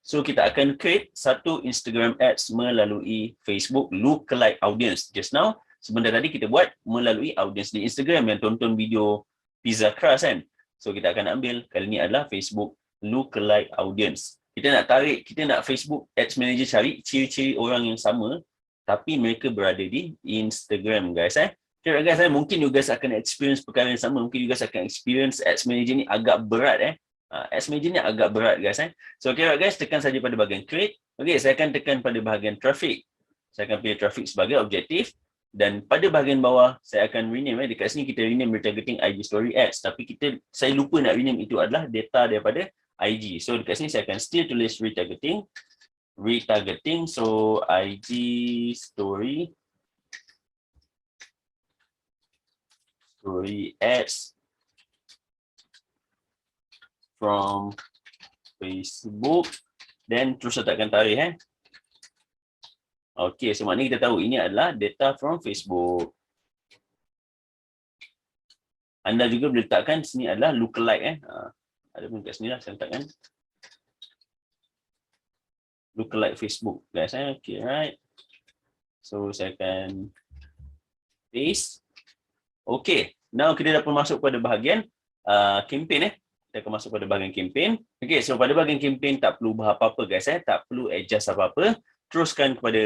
So kita akan create satu Instagram ads melalui Facebook lookalike audience. Just now, sebentar tadi kita buat melalui audience di Instagram yang tonton video pizza crust kan. So kita akan ambil, kali ini adalah Facebook lookalike audience. Kita nak Facebook Ads Manager cari ciri-ciri orang yang sama tapi mereka berada di Instagram guys. Okay guys, mungkin you guys akan experience perkara yang sama. Mungkin you guys akan experience Ads Manager ni agak berat Ads Manager ni agak berat guys. So okay guys, tekan saja pada bahagian create. Okay, saya akan tekan pada bahagian traffic. Saya akan pilih traffic sebagai objektif. Dan pada bahagian bawah, saya akan rename. Dekat sini kita rename retargeting IG Story Ads. Tapi saya lupa nak rename itu adalah data daripada IG. So dekat sini saya akan still tulis retargeting. So IG Story Ads from Facebook, then terus letakkan tarikh. Okey, so maknanya kita tahu ini adalah data from Facebook. Anda juga boleh letakkan sini adalah lookalike ada pun kat sini lah saya letakkan lookalike Facebook guys. Okey, right. So saya akan paste. Okey, now kita dah pun masuk pada bahagian campaign Kita akan masuk pada bahagian campaign. Okay, so pada bahagian campaign tak perlu ubah apa-apa guys. Tak perlu adjust apa-apa. Teruskan kepada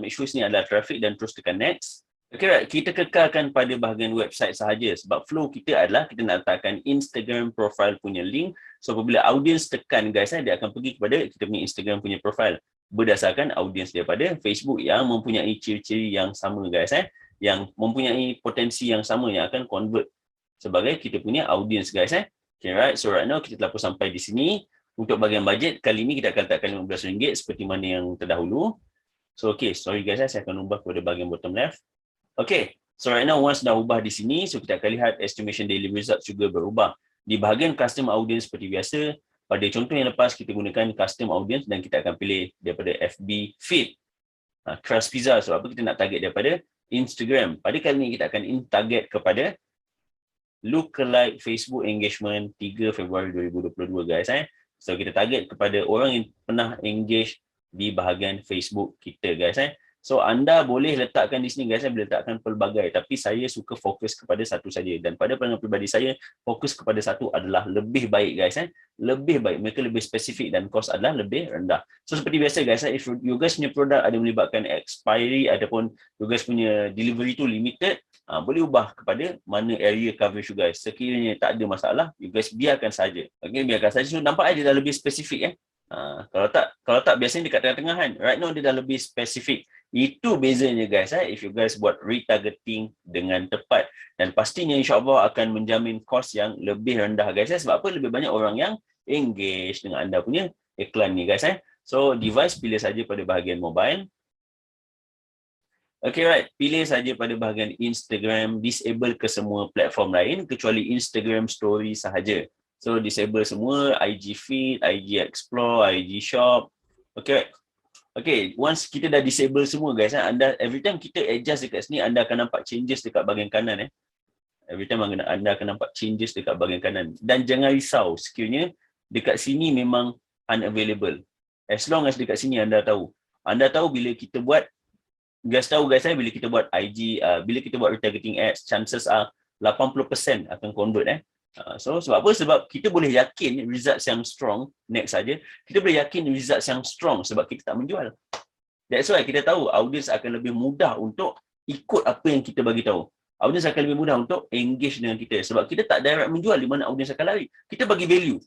make sure sini adalah traffic dan terus tekan next. Okay, right. Kita kekalkan pada bahagian website sahaja sebab flow kita adalah kita nak letakkan Instagram profile punya link. So apabila audience tekan guys, dia akan pergi kepada kita punya Instagram punya profile berdasarkan audience daripada Facebook yang mempunyai ciri-ciri yang sama guys. Yang mempunyai potensi yang sama yang akan convert sebagai kita punya audience guys. Okay, right. So right now kita telah pun sampai di sini. Untuk bahagian budget, kali ini kita akan letakkan RM15 seperti mana yang terdahulu. So okay, sorry guys, saya akan ubah kepada bahagian bottom left. Okay, so right now once dah ubah di sini, so kita akan lihat estimation daily results juga berubah. Di bahagian custom audience seperti biasa, pada contoh yang lepas kita gunakan custom audience dan kita akan pilih daripada FB feed. Crust Pizza, sebab apa kita nak target daripada Instagram. Pada kali ini kita akan target kepada lookalike Facebook engagement 3 Februari 2022 guys. So kita target kepada orang yang pernah engage di bahagian Facebook kita guys. So anda boleh letakkan di sini guys, saya boleh letakkan pelbagai, tapi saya suka fokus kepada satu saja, dan pada pandangan pribadi saya fokus kepada satu adalah lebih baik guys. Lebih baik, mereka lebih spesifik dan kos adalah lebih rendah. So seperti biasa guys, if you guys punya produk ada melibatkan expiry ataupun you guys punya delivery tu limited, boleh ubah kepada mana area coverage you guys. Sekiranya tak ada masalah, you guys biarkan saja. Okay, biarkan saja. So nampak dia dah lebih spesifik kalau tak biasanya dekat tengah-tengah kan. Right now dia dah lebih spesifik. Itu bezanya guys, if you guys buat retargeting dengan tepat, dan pastinya insya-Allah akan menjamin kos yang lebih rendah guys. Sebab apa? Lebih banyak orang yang engage dengan anda punya iklan ni guys. So device pilih saja pada bahagian mobile. Okay, right. Pilih saja pada bahagian Instagram, disable ke semua platform lain kecuali Instagram Story sahaja. So disable semua, IG Feed, IG Explore, IG Shop. Okay, right. Okay, once kita dah disable semua guys, anda every time kita adjust dekat sini, anda akan nampak changes dekat bahagian kanan. Every time anda akan nampak changes dekat bahagian kanan. Dan jangan risau, sekiranya dekat sini memang unavailable. As long as dekat sini anda tahu bila kita buat, guys tahu guys, bila kita buat IG, bila kita buat retargeting ads, chances are 80% akan convert. So sebab apa? Sebab kita boleh yakin results yang strong, next saja. Kita boleh yakin results yang strong sebab kita tak menjual. That's why kita tahu audience akan lebih mudah untuk ikut apa yang kita bagi tahu. Audience akan lebih mudah untuk engage dengan kita sebab kita tak direct menjual di mana audience akan lari. Kita bagi value.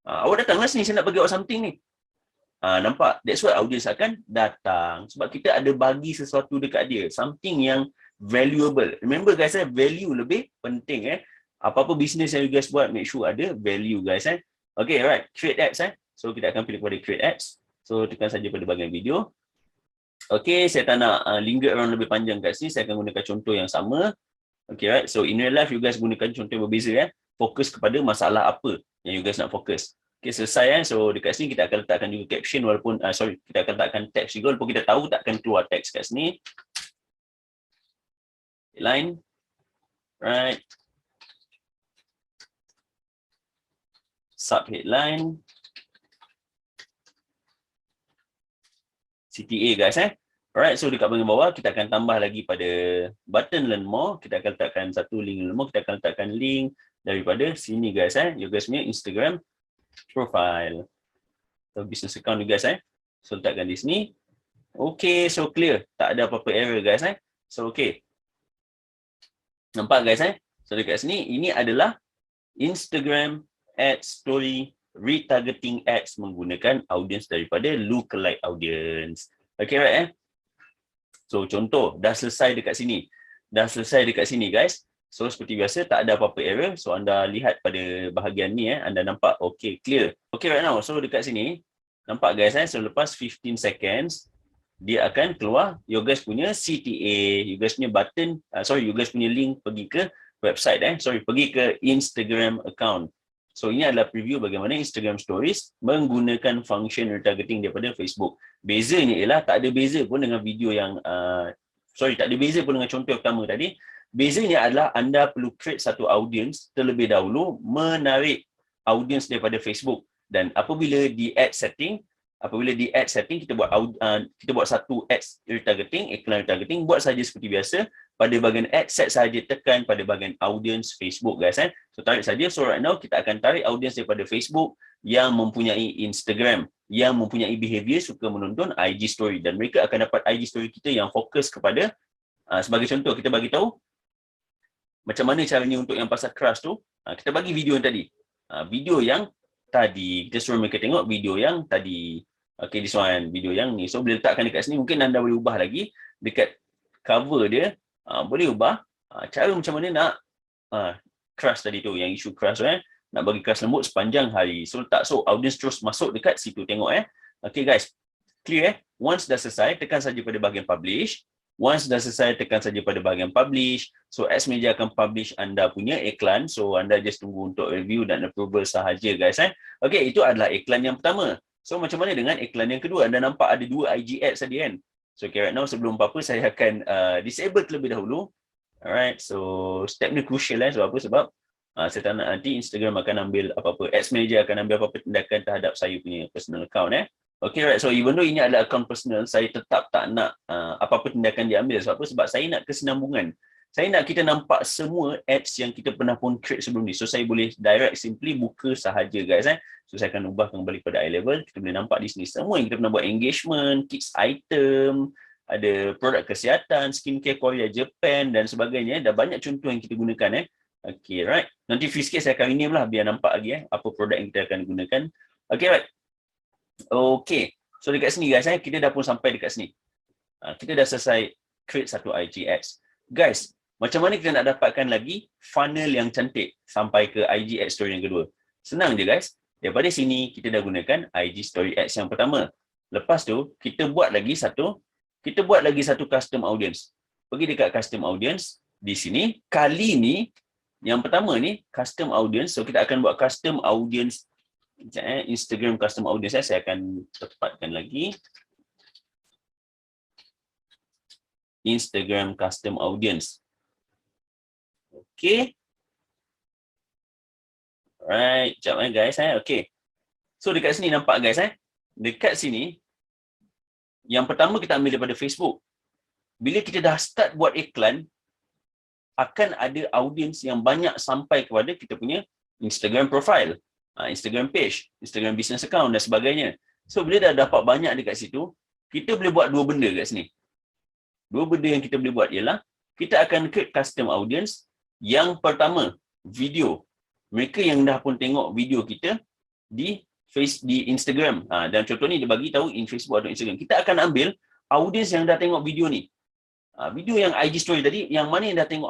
Awak datanglah sini, saya nak bagi awak something ni. Nampak? That's why audience akan datang sebab kita ada bagi sesuatu dekat dia, something yang valuable. Remember guys, value lebih penting. Apa-apa bisnes yang you guys buat, make sure ada value guys. Okay, right. Create ads. So kita akan pilih kepada create ads. So tekan saja pada bahagian video. Okay, saya tak nak linger around lebih panjang kat sini. Saya akan gunakan contoh yang sama. Okay, right. So in real life, you guys gunakan contoh yang berbeza. Fokus kepada masalah apa yang you guys nak fokus. Okay, selesai. So dekat sini kita akan letakkan juga caption walaupun, kita akan letakkan text juga walaupun kita tahu takkan keluar text kat sini. Headline. Right. Sub headline, CTA guys. Alright, so dekat bahagian bawah kita akan tambah lagi pada button learn more. Kita akan letakkan satu link learn more. Kita akan letakkan link daripada sini guys. You guys punya Instagram profile atau business account you guys. So letakkan di sini. Okay, so clear. Tak ada apa-apa error guys. So okay. Nampak guys. So dekat sini ini adalah Instagram ad story retargeting ads menggunakan audience daripada lookalike audience. Okay, right? So contoh dah selesai dekat sini. Guys. So seperti biasa tak ada apa-apa error. So anda lihat pada bahagian ni anda nampak okay, clear. Okay, right now. So dekat sini nampak guys, so lepas 15 seconds dia akan keluar you guys punya CTA, you guys punya button, you guys punya link pergi ke website pergi ke Instagram account. So ini adalah preview bagaimana Instagram Stories menggunakan function retargeting daripada Facebook. Bezanya ialah tak ada beza pun dengan video yang tak ada beza pun dengan contoh pertama tadi. Bezanya adalah anda perlu create satu audience terlebih dahulu, menarik audience daripada Facebook, dan apabila di ad setting kita buat satu ads retargeting, iklan retargeting, buat saja seperti biasa. Pada bahagian ad set saja, tekan pada bahagian audience Facebook guys. So tarik saja. So right now kita akan tarik audience daripada Facebook yang mempunyai Instagram, yang mempunyai behavior suka menonton IG story, dan mereka akan dapat IG story kita yang fokus kepada sebagai contoh kita bagi tahu macam mana caranya untuk yang pasal crush tu. Kita bagi video yang tadi. Video yang tadi kita suruh mereka tengok video yang tadi. Okay, this one video yang ni. So boleh letakkan dekat sini. Mungkin anda boleh ubah lagi dekat cover dia. Boleh ubah cara macam mana nak crush tadi tu, yang isu crush nak bagi crush lembut sepanjang hari. So letak, so audience terus masuk dekat situ tengok. Okay guys, clear. Once dah selesai, tekan saja pada bahagian publish. Once dah selesai, tekan saja pada bahagian publish. So Ads Manager akan publish anda punya iklan. So anda just tunggu untuk review dan approval sahaja guys. Okay, itu adalah iklan yang pertama. So macam mana dengan iklan yang kedua? Anda nampak ada dua IG ads tadi kan? So okay, right now sebelum apa-apa saya akan disable terlebih dahulu. Alright, so step ni crucial sebab apa? Sebab saya tak nak nanti Instagram akan ambil apa-apa, Ads Manager akan ambil apa-apa tindakan terhadap saya punya personal account. Okay, right. So even though ini adalah akaun personal, saya tetap tak nak apa-apa tindakan diambil. Sebab apa? Sebab saya nak kesinambungan. Saya nak kita nampak semua ads yang kita pernah pun create sebelum ni. So saya boleh direct simply buka sahaja guys. So saya akan ubahkan kembali pada eye level. Kita boleh nampak di sini semua yang kita pernah buat, engagement, kids item, ada produk kesihatan, skincare Korea, Japan dan sebagainya. Dah banyak contoh yang kita gunakan. Okay, right. Nanti free sikit saya akan rename lah biar nampak lagi apa produk yang kita akan gunakan. Okay, right. Okay, so dekat sini guys, kita dah pun sampai dekat sini. Kita dah selesai create satu IG ads. Guys, macam mana kita nak dapatkan lagi funnel yang cantik sampai ke IG ads story yang kedua? Senang je guys. Daripada sini kita dah gunakan IG story ads yang pertama. Lepas tu kita buat lagi satu custom audience. Pergi dekat custom audience di sini. Kali ni yang pertama ni custom audience. So kita akan buat custom audience. Instagram custom audience saya akan tepatkan lagi. Instagram custom audience. Okay. Alright, sekejap guys. Okay. So dekat sini nampak guys. Dekat sini, yang pertama kita ambil daripada Facebook. Bila kita dah start buat iklan, akan ada audience yang banyak sampai kepada kita punya Instagram profile. Instagram page, Instagram business account dan sebagainya. So bila dah dapat banyak dekat situ, kita boleh buat dua benda kat sini. Dua benda yang kita boleh buat ialah kita akan create custom audience. Yang pertama, video. Mereka yang dah pun tengok video kita di Instagram. Dan contoh ni dia bagi tahu in Facebook atau Instagram. Kita akan ambil audience yang dah tengok video ni. Video yang IG story tadi, yang mana yang dah tengok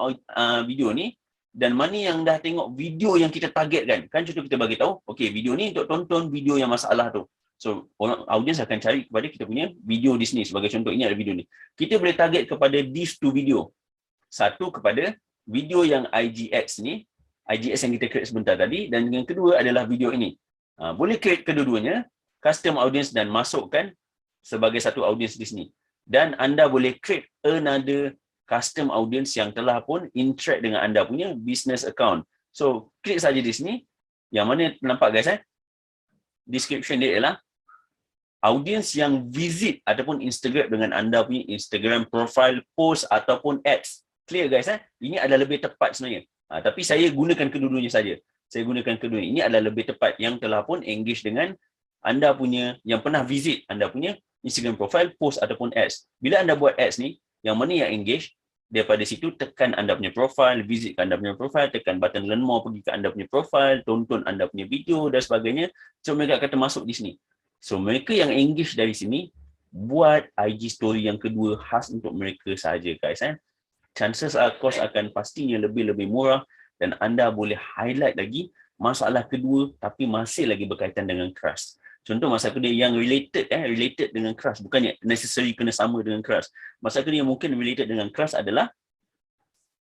video ni dan mana yang dah tengok video yang kita targetkan. Kan contoh kita bagi tahu, okey video ni untuk tonton video yang masalah tu. So orang audience akan cari kepada kita punya video di sini. Sebagai contoh ini ada video ni. Kita boleh target kepada these two video. Satu kepada video yang IG ads ni, IG ads yang kita create sebentar tadi, dan yang kedua adalah video ini. Boleh create kedua-duanya, custom audience dan masukkan sebagai satu audience di sini. Dan anda boleh create another custom audience yang telah pun interact dengan anda punya business account. So, klik saja di sini. Yang mana nampak guys description dia ialah audience yang visit ataupun Instagram dengan anda punya Instagram profile, post ataupun ads. Clear guys Ini adalah lebih tepat sebenarnya. Tapi saya gunakan kedua-duanya saja. Saya gunakan kedua. Ini adalah lebih tepat yang telah pun engage dengan anda punya, yang pernah visit anda punya Instagram profile, post ataupun ads. Bila anda buat ads ni, yang mana yang engage, daripada situ tekan anda punya profile, visit anda punya profile, tekan button learn more, pergi ke anda punya profile, tonton anda punya video dan sebagainya. So mereka akan termasuk di sini. So mereka yang engage dari sini, buat IG story yang kedua khas untuk mereka sahaja guys. Chances cost akan pastinya lebih-lebih murah dan anda boleh highlight lagi masalah kedua tapi masih lagi berkaitan dengan crush. Contoh masalah kedua yang related dengan crush, bukannya necessary kena sama dengan crush. Masalah kedua yang mungkin related dengan crush adalah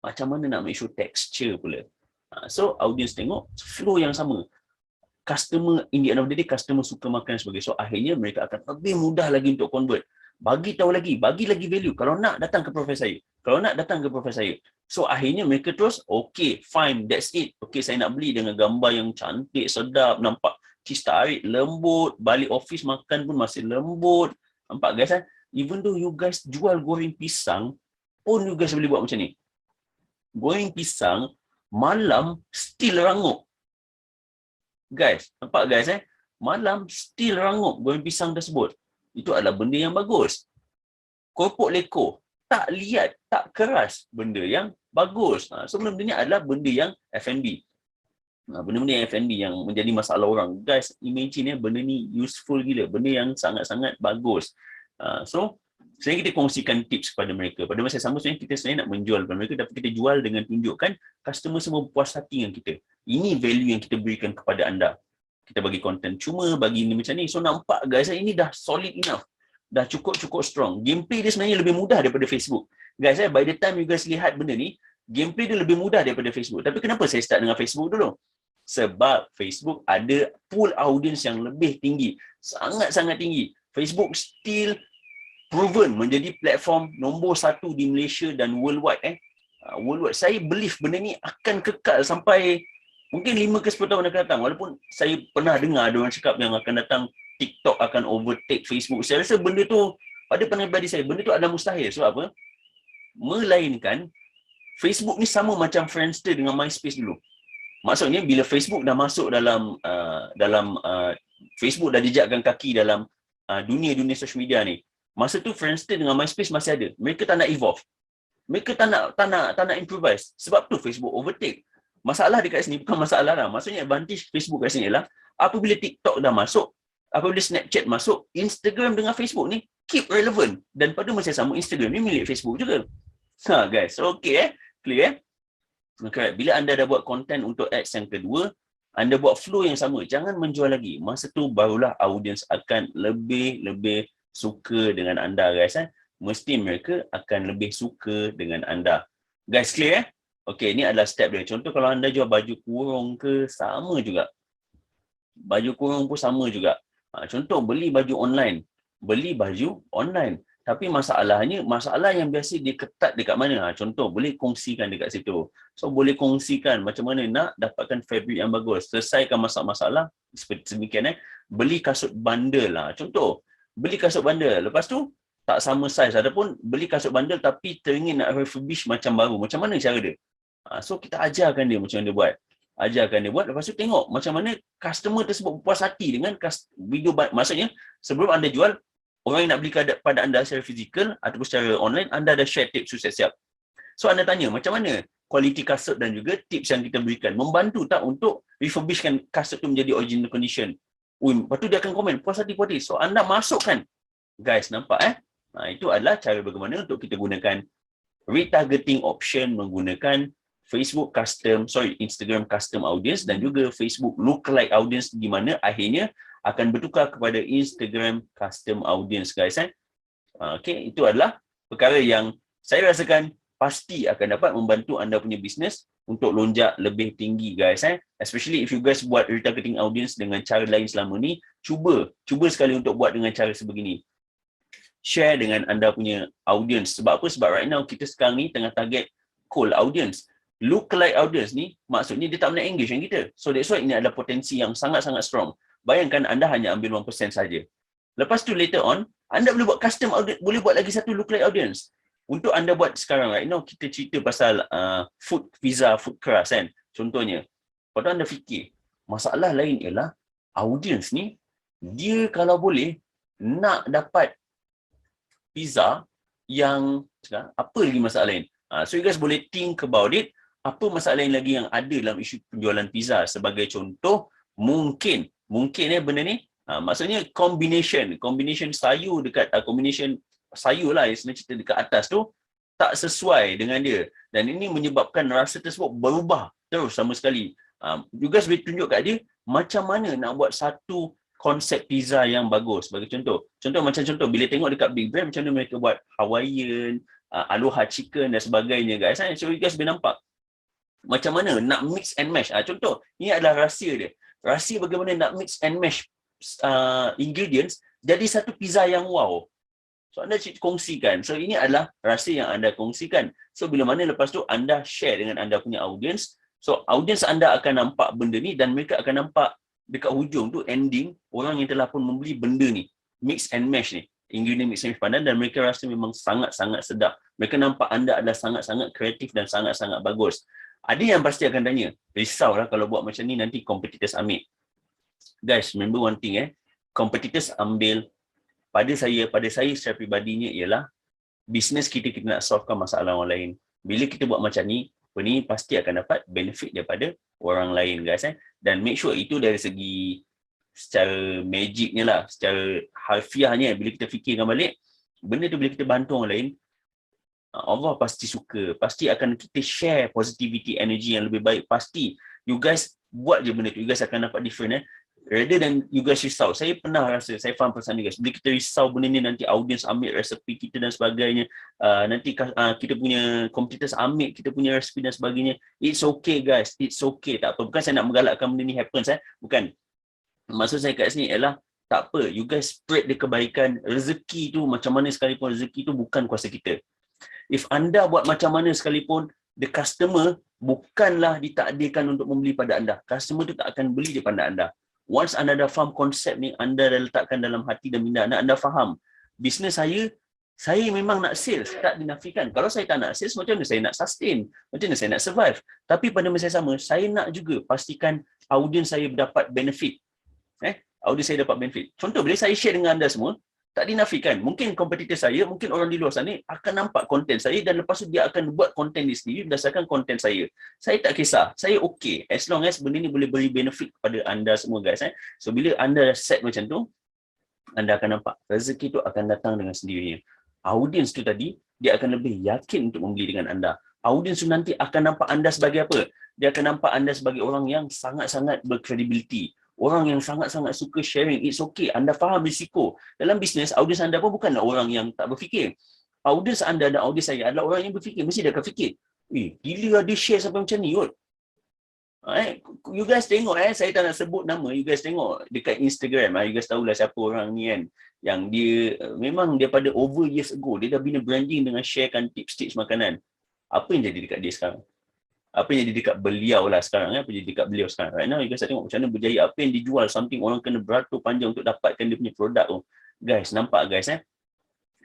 macam mana nak make sure texture pula. So audience tengok flow yang sama. Customer, in the end of the day, customer suka makan dan sebagainya. So akhirnya mereka akan lebih mudah lagi untuk convert. Bagi tahu lagi, bagi lagi value. Kalau nak datang ke profil saya. Kalau nak datang ke profil saya. So akhirnya mereka terus, okay, fine, that's it. Okay, saya nak beli dengan gambar yang cantik, sedap, nampak cheese tarik, lembut. Balik office makan pun masih lembut. Nampak guys Even though you guys jual goreng pisang, pun you guys boleh buat macam ni. Goreng pisang, malam still rangup. Guys, nampak guys malam still rangup goreng pisang tersebut. Itu adalah benda yang bagus. Keropok leko, tak liat, tak keras, benda yang bagus. So benda ni adalah benda yang F&B. Benda-benda yang F&B yang menjadi masalah orang. Guys, imagine benda ni useful gila, benda yang sangat-sangat bagus. So sebenarnya kita kongsikan tips kepada mereka. Pada masa sama sebenarnya kita sebenarnya nak menjual kepada mereka, tapi kita jual dengan tunjukkan customer semua puas hati dengan kita. Ini value yang kita berikan kepada anda. Kita bagi konten cuma, bagi ini macam ni. So nampak guys, ini dah solid enough. Dah cukup strong. Gameplay dia sebenarnya lebih mudah daripada Facebook. Guys, by the time you guys lihat benda ni, gameplay dia lebih mudah daripada Facebook. Tapi kenapa saya start dengan Facebook dulu? Sebab Facebook ada pool audience yang lebih tinggi. Sangat-sangat tinggi. Facebook still proven menjadi platform nombor 1 di Malaysia dan worldwide. Worldwide. Saya believe benda ni akan kekal sampai mungkin 5 ke 10 tahun akan datang. Walaupun saya pernah dengar ada orang cakap yang akan datang TikTok akan overtake Facebook. Saya rasa benda tu, pada pandangan pribadi saya, benda tu adalah mustahil. Sebab apa? Melainkan Facebook ni sama macam Friendster dengan MySpace dulu. Maksudnya bila Facebook dah masuk dalam Facebook dah jejakkan kaki dalam dunia social media ni. Masa tu Friendster dengan MySpace masih ada. Mereka tak nak evolve. Mereka tak nak improvise. Sebab tu Facebook overtake. Masalah dekat sini bukan masalah lah. Maksudnya advantage Facebook kat sini ialah apabila TikTok dah masuk, apabila Snapchat masuk, Instagram dengan Facebook ni keep relevant. Dan pada masa sama Instagram ni milik Facebook juga. Guys, okay clear Okay, bila anda dah buat konten untuk ads yang kedua, anda buat flow yang sama, jangan menjual lagi. Masa tu barulah audience akan lebih suka dengan anda, guys. Mesti mereka akan lebih suka dengan anda. Guys, clear? Okey, ni adalah step dia. Contoh kalau anda jual baju kurung ke, sama juga. Baju kurung pun sama juga. Contoh beli baju online. Tapi masalah yang biasa dia ketat dekat mana? Contoh, boleh kongsikan dekat situ. So, boleh kongsikan macam mana nak dapatkan fabric yang bagus. Selesaikan masalah seperti demikian. Beli kasut bundle lah. Contoh, beli kasut bundle. Lepas tu, tak sama size. Adapun beli kasut bundle tapi teringin nak refurbish macam baru. Macam mana cara dia? So, kita ajarkan dia macam mana dia buat. Lepas tu tengok macam mana customer tersebut puas hati dengan video. Maksudnya, sebelum anda jual, orang yang nak beli pada anda secara fizikal ataupun secara online, anda dah share tips siap-siap. So, anda tanya macam mana kualiti kasut dan juga tips yang kita berikan. Membantu tak untuk refurbishkan kasut tu menjadi original condition. Lepas tu dia akan komen, puas hati. So, anda masukkan. Guys, nampak itu adalah cara bagaimana untuk kita gunakan retargeting option menggunakan Instagram custom audience dan juga Facebook lookalike audience, di mana akhirnya akan bertukar kepada Instagram custom audience, guys. Okay, itu adalah perkara yang saya rasakan pasti akan dapat membantu anda punya bisnes untuk lonjak lebih tinggi, guys. Especially if you guys buat retargeting audience dengan cara lain selama ni, cuba sekali untuk buat dengan cara sebegini. Share dengan anda punya audience. Sebab apa? Sebab right now kita sekarang ni tengah target cold audience. Lookalike audience ni maksudnya dia tak nak engage dengan kita. So that's why ini adalah potensi yang sangat-sangat strong. Bayangkan anda hanya ambil 1% saja. Lepas tu later on, anda boleh buat custom audience, boleh buat lagi satu lookalike audience. Untuk anda buat sekarang right now, kita cerita pasal food crust kan. Contohnya, kalau anda fikir, masalah lain ialah audience ni, dia kalau boleh nak dapat pizza yang apa lagi masalah lain. So you guys boleh think about it. Apa masalah lain lagi yang ada dalam isu penjualan pizza? Sebagai contoh, mungkin benda ni maksudnya combination sayur dekat combination sayur lah yang cerita dekat atas tu tak sesuai dengan dia, dan ini menyebabkan rasa tersebut berubah terus sama sekali. You guys boleh tunjuk kat dia macam mana nak buat satu konsep pizza yang bagus. Sebagai contoh bila tengok dekat big brand macam mana mereka buat Hawaiian, Aloha chicken dan sebagainya, guys. So you guys boleh nampak macam mana nak mix and match. Contoh, ini adalah rahsia dia. Rahsia bagaimana nak mix and match ingredients jadi satu pizza yang wow. So anda kongsikan. So ini adalah rahsia yang anda kongsikan. So bila mana lepas tu anda share dengan anda punya audience. So audience anda akan nampak benda ni dan mereka akan nampak dekat hujung tu ending orang yang telah pun membeli benda ni. Mix and match ni. Ingredient mix and match pandan, dan mereka rasa memang sangat-sangat sedap. Mereka nampak anda adalah sangat-sangat kreatif dan sangat-sangat bagus. Ada yang pasti akan tanya, risaulah kalau buat macam ni nanti competitors ambil. Guys, remember one thing competitors ambil pada saya secara pribadinya ialah bisnes kita nak solvekan masalah orang lain. Bila kita buat macam ni pasti akan dapat benefit daripada orang lain, guys. Dan make sure itu dari segi secara magicnya lah, secara harfiahnya, bila kita fikirkan balik, benda tu bila kita bantu orang lain, Allah pasti suka, pasti akan kita share positivity energy yang lebih baik. Pasti you guys buat je benda tu, you guys akan dapat different rather than you guys risau. Saya pernah rasa, saya faham perasaan you guys, bila kita risau benda ni nanti audience ambil resepi kita dan sebagainya, nanti kita punya competitors ambil kita punya resepi dan sebagainya. It's okay, guys, it's okay, tak apa. Bukan saya nak menggalakkan benda ni happens, bukan. Maksud saya kat sini ialah tak apa, you guys spread the kebaikan. Rezeki tu macam mana sekalipun, rezeki tu bukan kuasa kita. If anda buat macam mana sekalipun, the customer bukanlah ditakdirkan untuk membeli pada anda. Customer tu tak akan beli daripada anda. Once anda dah faham konsep ni, anda dah letakkan dalam hati dan minda anda faham. Bisnes saya memang nak sales, tak dinafikan. Kalau saya tak nak sales, macam mana saya nak sustain? Macam mana saya nak survive? Tapi pada masa yang sama, saya nak juga pastikan audiens saya dapat benefit. Audiens saya dapat benefit. Contoh, bila saya share dengan anda semua, tak dinafikan. Mungkin kompetitor saya, mungkin orang di luar sana akan nampak konten saya dan lepas tu dia akan buat konten dia sendiri berdasarkan konten saya. Saya tak kisah. Saya okay. As long as benda ni boleh beri benefit kepada anda semua guys. So, bila anda set macam tu, anda akan nampak rezeki tu akan datang dengan sendirinya. Audiens tu tadi, dia akan lebih yakin untuk membeli dengan anda. Audiens tu nanti akan nampak anda sebagai apa? Dia akan nampak anda sebagai orang yang sangat-sangat berkredibiliti. Orang yang sangat-sangat suka sharing. It's okay. Anda faham risiko. Dalam bisnes, audiens anda pun bukanlah orang yang tak berfikir. Audiens anda dan audiens saya adalah orang yang berfikir. Mesti dia akan fikir. Gila dia share sampai macam ni kot. You guys tengok saya tak nak sebut nama. You guys tengok dekat Instagram. You guys tahulah siapa orang ni kan. Yang dia memang daripada over years ago dia dah bina branding dengan sharekan tips-tips makanan. Apa yang jadi dekat dia sekarang? Apa yang jadi dekat beliau lah sekarang? Apa yang jadi dekat beliau sekarang? Right now you guys tengok macam mana berjaya. Apa yang dijual, something orang kena beratur panjang untuk dapatkan dia punya produk tu. Guys, nampak guys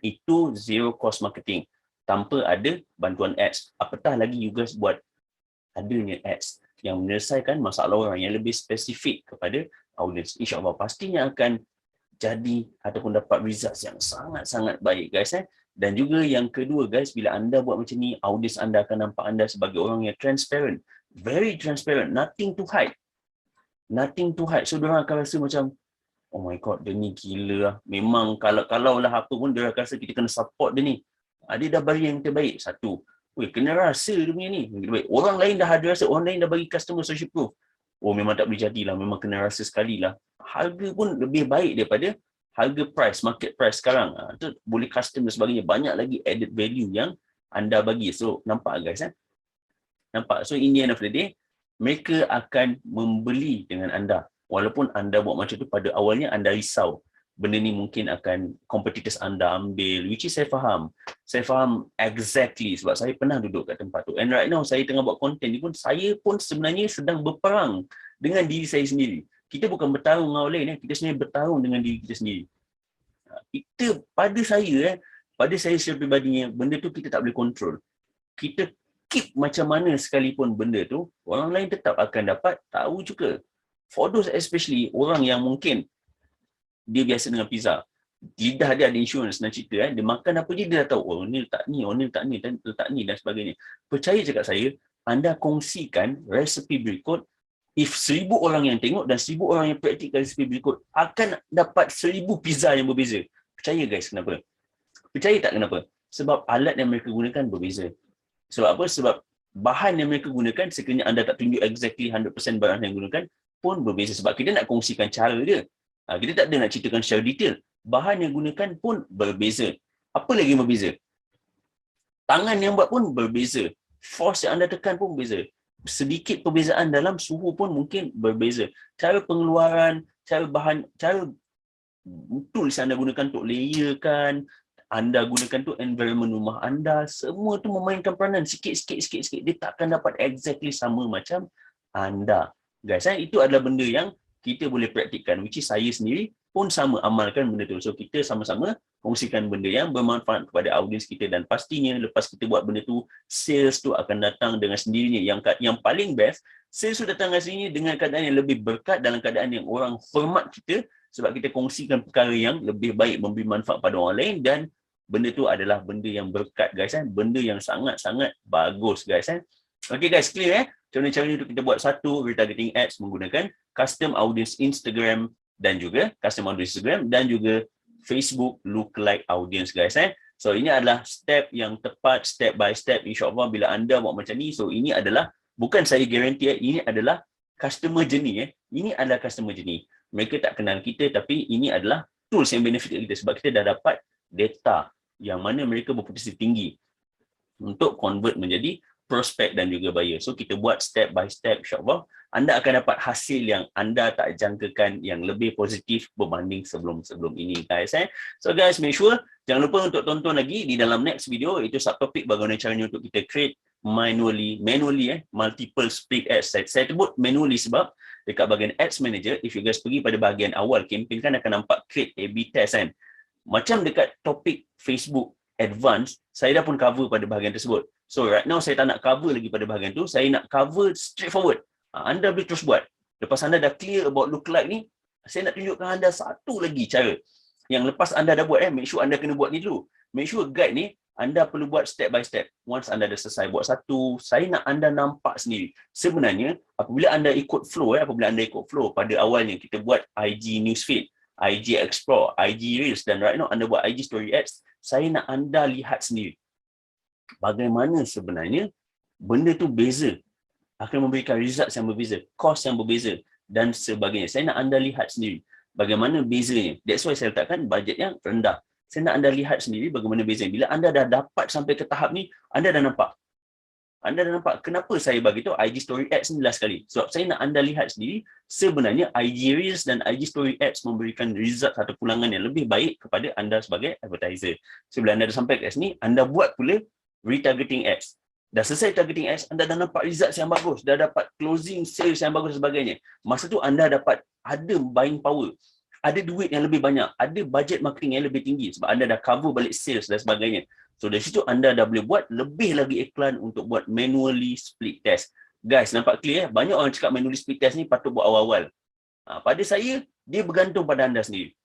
itu zero cost marketing tanpa ada bantuan ads. Apatah lagi you guys buat adanya ads yang menyelesaikan masalah orang yang lebih spesifik kepada audience. InsyaAllah pastinya akan jadi ataupun dapat results yang sangat-sangat baik guys. Dan juga yang kedua guys, bila anda buat macam ni, audience anda akan nampak anda sebagai orang yang transparent. Very transparent. Nothing to hide. Nothing to hide. So, diorang akan rasa macam, oh my god, dia ni gila lah. Memang kalau lah apa pun, dia akan rasa kita kena support dia ni. Dia dah bagi yang terbaik. Satu. Kena rasa dia punya ni. Orang lain dah ada rasa. Orang lain dah bagi customer social proof. Oh, memang tak boleh jadilah. Memang kena rasa sekali lah. Harga pun lebih baik daripada harga price, market price sekarang. Itu boleh custom dan sebagainya. Banyak lagi added value yang anda bagi. So, nampak guys? Nampak? So, in the end of the day, mereka akan membeli dengan anda. Walaupun anda buat macam tu, pada awalnya anda risau. Benda ni mungkin akan competitors anda ambil. Which is saya faham. Saya faham exactly sebab saya pernah duduk kat tempat tu. And right now, saya tengah buat content ni pun, saya pun sebenarnya sedang berperang dengan diri saya sendiri. Kita bukan bertarung dengan orang lain, kita sebenarnya bertarung dengan diri kita sendiri. Pada saya secara peribadinya, benda tu kita tak boleh kontrol. Kita keep macam mana sekalipun benda tu, orang lain tetap akan dapat tahu juga. For those especially, orang yang mungkin dia biasa dengan pizza, lidah dia ada insurance dan cerita, dia makan apa je dia dah tahu, oh ni letak ni, oh ni letak ni, dan letak ni dan sebagainya. Percaya cakap saya, anda kongsikan resepi berikut. If 1000 orang yang tengok dan 1000 orang yang praktikkan resepi berikut, akan dapat 1000 pizza yang berbeza. Percaya guys, kenapa? Percaya tak kenapa? Sebab alat yang mereka gunakan berbeza. Sebab apa? Sebab bahan yang mereka gunakan, sekiranya anda tak tunjuk exactly 100% barang yang gunakan, pun berbeza. Sebab kita nak kongsikan cara dia. Kita tak ada nak ceritakan secara detail. Bahan yang gunakan pun berbeza. Apa lagi yang berbeza? Tangan yang buat pun berbeza. Force yang anda tekan pun berbeza. Sedikit perbezaan dalam suhu pun mungkin berbeza. Cara pengeluaran, cara bahan, cara tools yang anda gunakan untuk layerkan, anda gunakan tu environment rumah anda, semua tu memainkan peranan sikit-sikit. Dia takkan dapat exactly sama macam anda. Guys, itu adalah benda yang kita boleh praktikkan, which is saya sendiri pun sama amalkan benda tu. So, kita sama-sama kongsikan benda yang bermanfaat kepada audiens kita dan pastinya lepas kita buat benda tu, sales tu akan datang dengan sendirinya. Yang paling best, sales tu datang dengan sendirinya dengan keadaan yang lebih berkat, dalam keadaan yang orang hormat kita sebab kita kongsikan perkara yang lebih baik, memberi manfaat pada orang lain, dan benda tu adalah benda yang berkat guys. Benda yang sangat-sangat bagus guys. Okay guys, clear Macam mana caranya untuk kita buat satu retargeting ads menggunakan custom audience Instagram dan juga custom audience Instagram dan juga Facebook lookalike audience guys. So ini adalah step yang tepat, step by step. InsyaAllah bila anda buat macam ni, so ini adalah, bukan saya guarantee, ini adalah customer journey. Ini adalah customer journey. Mereka tak kenal kita, tapi ini adalah tools yang benefit kita sebab kita dah dapat data yang mana mereka berpotensi tinggi untuk convert menjadi prospek dan juga buyer. So kita buat step by step, insyaAllah anda akan dapat hasil yang anda tak jangkakan, yang lebih positif berbanding sebelum-sebelum ini guys. So guys, make sure jangan lupa untuk tonton lagi di dalam next video, itu subtopik bagaimana caranya untuk kita create manually multiple split ads. Saya sebut manually sebab dekat bahagian Ads Manager, if you guys pergi pada bahagian awal campaign kan akan nampak create A/B test kan. Macam dekat topik Facebook Advanced, saya dah pun cover pada bahagian tersebut. So right now saya tak nak cover lagi pada bahagian tu, saya nak cover straightforward. Anda boleh terus buat. Lepas anda dah clear about lookalike ni, saya nak tunjukkan anda satu lagi cara. Yang lepas anda dah buat, make sure anda kena buat ni dulu. Make sure guide ni, anda perlu buat step by step. Once anda dah selesai buat satu, saya nak anda nampak sendiri. Sebenarnya, apabila anda ikut flow, pada awalnya kita buat IG Newsfeed, IG Explore, IG Reels, dan right now anda buat IG Story Ads, saya nak anda lihat sendiri. Bagaimana sebenarnya benda tu beza. Akan memberikan result yang berbeza, cost yang berbeza dan sebagainya. Saya nak anda lihat sendiri bagaimana bezanya. That's why saya letakkan bajet yang rendah. Saya nak anda lihat sendiri bagaimana bezanya. Bila anda dah dapat sampai ke tahap ni, anda dah nampak. Anda dah nampak kenapa saya bagi tu IG Story Ads ni last kali. Sebab saya nak anda lihat sendiri sebenarnya IG Reels dan IG Story Ads memberikan result atau pulangan yang lebih baik kepada anda sebagai advertiser. Sebelum anda dah sampai ke sini, anda buat pula retargeting ads. Dah selesai targeting ads, anda dah nampak results yang bagus, dah dapat closing sales yang bagus dan sebagainya. Masa tu anda dapat ada buying power, ada duit yang lebih banyak, ada budget marketing yang lebih tinggi sebab anda dah cover balik sales dan sebagainya. So dari situ anda dah boleh buat lebih lagi iklan untuk buat manually split test. Guys, nampak clear? Banyak orang cakap manually split test ni patut buat awal-awal. Pada saya, dia bergantung pada anda sendiri.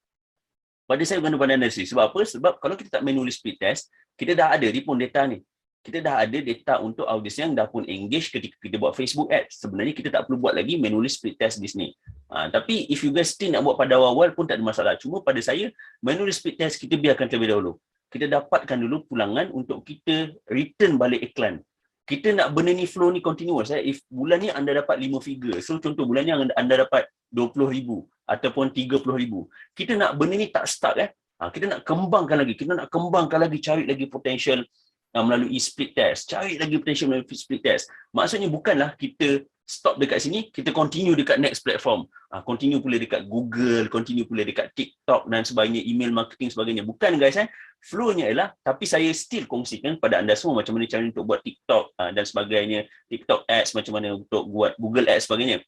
Sebab apa? Sebab kalau kita tak manually split test, kita dah ada di pun data ni. Kita dah ada data untuk audience yang dah pun engage ketika kita buat Facebook ads. Sebenarnya kita tak perlu buat lagi manually split test di sini. Tapi if you guys still nak buat pada awal pun tak ada masalah. Cuma pada saya, manually split test kita biarkan terlebih dahulu. Kita dapatkan dulu pulangan untuk kita return balik iklan. Kita nak benda ni flow ni continuous. If bulan ni anda dapat 5 figure. So contoh bulan ni anda dapat 20,000 ataupun 30,000. Kita nak benda ni tak stuck. Kita nak kembangkan lagi. Cari lagi potential melalui split test, cari lagi potential melalui split test. Maksudnya bukanlah kita stop dekat sini, kita continue dekat next platform. Continue pula dekat Google, continue pula dekat TikTok dan sebagainya, email marketing sebagainya. Bukan guys, flow-nya ialah, tapi saya still kongsikan pada anda semua macam mana cara untuk buat TikTok dan sebagainya, TikTok ads, macam mana untuk buat Google ads sebagainya.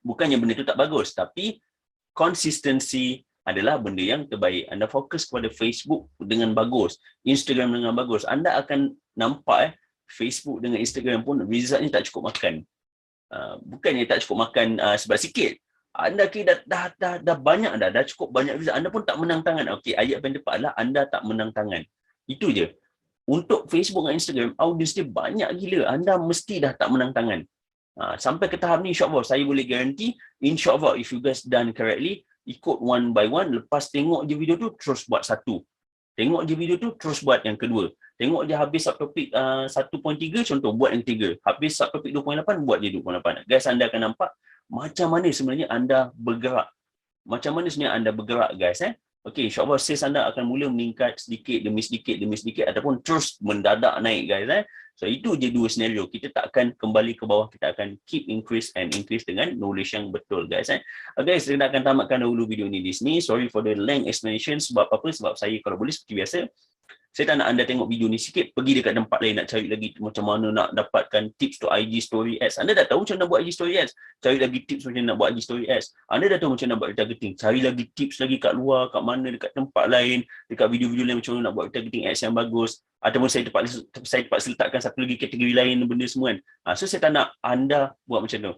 Bukannya benda itu tak bagus, tapi consistency adalah benda yang terbaik. Anda fokus kepada Facebook dengan bagus, Instagram dengan bagus, anda akan nampak Facebook dengan Instagram pun resultnya tak cukup makan. Bukannya tak cukup makan sebab sikit. Anda kira dah banyak dah cukup banyak result, anda pun tak menang tangan. Okey, ayat yang tepat adalah anda tak menang tangan. Itu je. Untuk Facebook dan Instagram, audience dia banyak gila, anda mesti dah tak menang tangan. Sampai ke tahap ni, insyaAllah saya boleh guarantee, insyaAllah if you guys done correctly, ikut one by one, lepas tengok je video tu, terus buat satu. Tengok je video tu, terus buat yang kedua. Tengok je habis subtopik 1.3, contoh, buat yang 3. Habis subtopik 2.8, buat je 2.8. Guys, anda akan nampak macam mana sebenarnya anda bergerak. Guys. Okey, insyaAllah sales anda akan mula meningkat sedikit demi sedikit ataupun terus mendadak naik guys. So itu je dua senario. Kita tak akan kembali ke bawah, kita akan keep increase dengan knowledge yang betul guys. Guys, saya akan tamatkan dahulu video ni di sini. Sorry for the length explanation. Sebab apa? Sebab saya kalau boleh seperti biasa, saya tak nak anda tengok video ni sikit, pergi dekat tempat lain nak cari lagi macam mana nak dapatkan tips to IG Story Ads. Anda dah tahu macam mana nak buat IG Story Ads, cari lagi tips macam mana nak buat IG Story Ads. Anda dah tahu macam mana nak buat retargeting, cari lagi tips lagi kat luar, kat mana, dekat tempat lain, dekat video-video lain macam mana nak buat retargeting ads yang bagus. Ataupun saya terpaksa letakkan satu lagi kategori lain benda semua kan. So saya tak nak anda buat macam tu.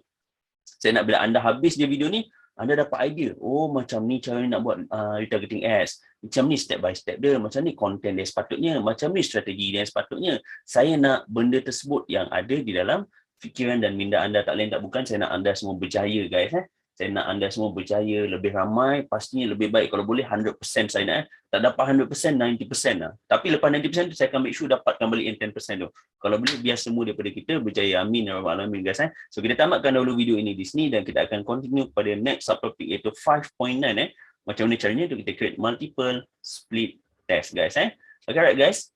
Saya nak bila anda habis dia video ni, anda dapat idea. Oh, macam ni cara nak buat retargeting ads. Macam ni step by step dia. Macam ni content dia sepatutnya. Macam ni strategi dia sepatutnya. Saya nak benda tersebut yang ada di dalam fikiran dan minda anda. Tak lain tak bukan, saya nak anda semua berjaya guys. Saya nak anda semua berjaya, lebih ramai, pastinya lebih baik. Kalau boleh 100% saya nak. Tak dapat 100%, 90% lah. Tapi lepas 90% tu saya akan make sure dapatkan balik yang 10% tu. Kalau boleh biar semua daripada kita berjaya. Amin ya rabbal alamin guys. So kita tamatkan dahulu video ini di sini dan kita akan continue pada next subtopic iaitu 5.9 macam mana caranya untuk kita create multiple split test guys. Okay right guys.